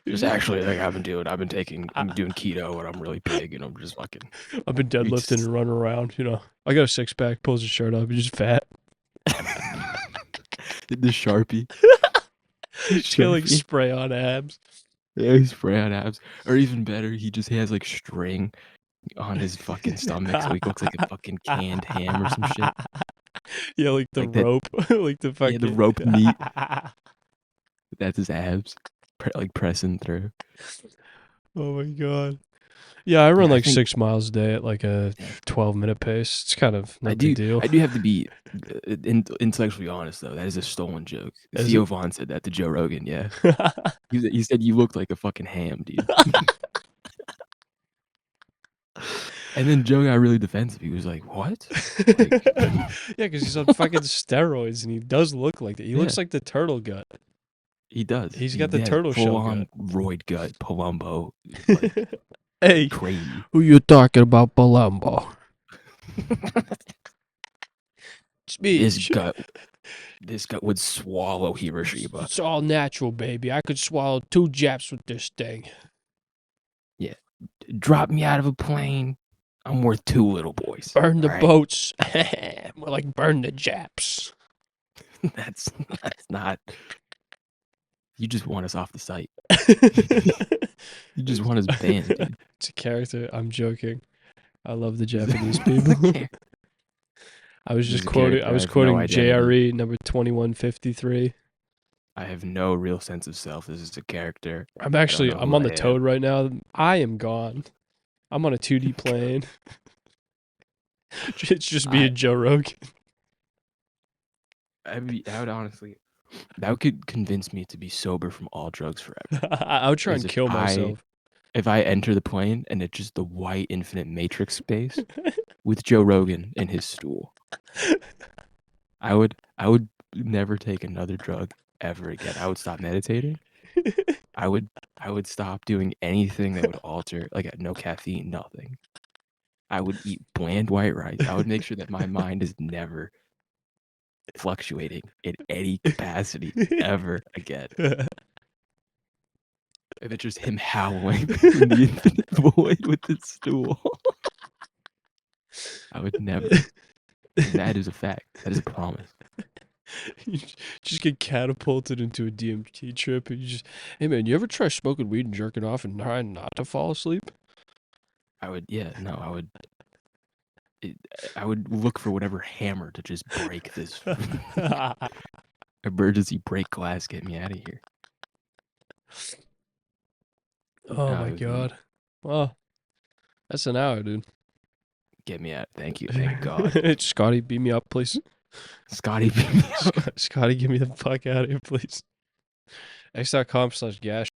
[SPEAKER 1] Just actually like I'm doing keto and I'm really big and I'm just fucking
[SPEAKER 2] I've been deadlifting and running around. You know, I got a six pack. Pulls his shirt up. He's just fat.
[SPEAKER 1] the Sharpie.
[SPEAKER 2] He's got like spray on abs.
[SPEAKER 1] Yeah, he's spray on abs. Or even better, he has like string on his fucking stomach, so he looks like a fucking canned ham or some shit.
[SPEAKER 2] Yeah, like the
[SPEAKER 1] Like that.
[SPEAKER 2] rope, like the fucking
[SPEAKER 1] Yeah, the rope meat. That's his abs, like pressing through.
[SPEAKER 2] Oh my god. Yeah, I run
[SPEAKER 1] Yeah, I
[SPEAKER 2] like
[SPEAKER 1] think
[SPEAKER 2] 6 miles a day at like a 12-minute pace. It's kind of no big deal.
[SPEAKER 1] I do have to be intellectually honest though. That is a stolen joke.
[SPEAKER 2] Is it?
[SPEAKER 1] Theo Vaughn said that to Joe Rogan. Yeah, he said you looked like a fucking ham, dude. And then Joe got really defensive. He was like, "What?" Like,
[SPEAKER 2] Yeah, because he's on fucking steroids and he does look like that. He looks
[SPEAKER 1] yeah,
[SPEAKER 2] like the turtle gut.
[SPEAKER 1] he does.
[SPEAKER 2] He's
[SPEAKER 1] He
[SPEAKER 2] got the
[SPEAKER 1] has
[SPEAKER 2] turtle
[SPEAKER 1] full
[SPEAKER 2] shell
[SPEAKER 1] on
[SPEAKER 2] gut.
[SPEAKER 1] roid gut, Palumbo, like
[SPEAKER 2] Hey,
[SPEAKER 1] crazy.
[SPEAKER 2] who you talking about, Palumbo?
[SPEAKER 1] This
[SPEAKER 2] Speech.
[SPEAKER 1] gut, this gut would swallow Hiroshima.
[SPEAKER 2] It's all natural, baby. I could swallow 2 Japs with this thing.
[SPEAKER 1] Yeah, drop me out of a plane. I'm worth 2 little boys.
[SPEAKER 2] Burn the
[SPEAKER 1] All right?
[SPEAKER 2] boats. More like burn the Japs.
[SPEAKER 1] that's not. You just want us off the site. You just want us banned, dude.
[SPEAKER 2] It's a character. I'm joking. I love the Japanese people. I was just quoting. I was quoting JRE number 2153.
[SPEAKER 1] I have no real sense of self. This is a character.
[SPEAKER 2] I'm on the Toad right now. I am gone. I'm on a 2D plane. It's just me and Joe Rogan.
[SPEAKER 1] I would honestly, that could convince me to be sober from all drugs forever.
[SPEAKER 2] I would try and kill myself.
[SPEAKER 1] If I enter the plane and it's just the white infinite matrix space with Joe Rogan and his stool, I would never take another drug ever again. I would stop meditating. I would stop doing anything that would alter, like no caffeine, nothing. I would eat bland white rice. I would make sure that my mind is never fluctuating in any capacity ever again. If it's just him howling in the infinite void with his stool, I would never. That is a fact. That is a promise.
[SPEAKER 2] You just get catapulted into a DMT trip, and you just, hey man, you ever try smoking weed and jerking off and trying not to fall asleep?
[SPEAKER 1] I would look for whatever hammer to just break this emergency break glass, get me out of here.
[SPEAKER 2] Oh my god. Well, that's an hour, dude.
[SPEAKER 1] get me out. Thank you. Thank God.
[SPEAKER 2] Scotty, beat me up, please.
[SPEAKER 1] Scotty beat me up.
[SPEAKER 2] Scotty, get me the fuck out of here, please. X.com/Gash.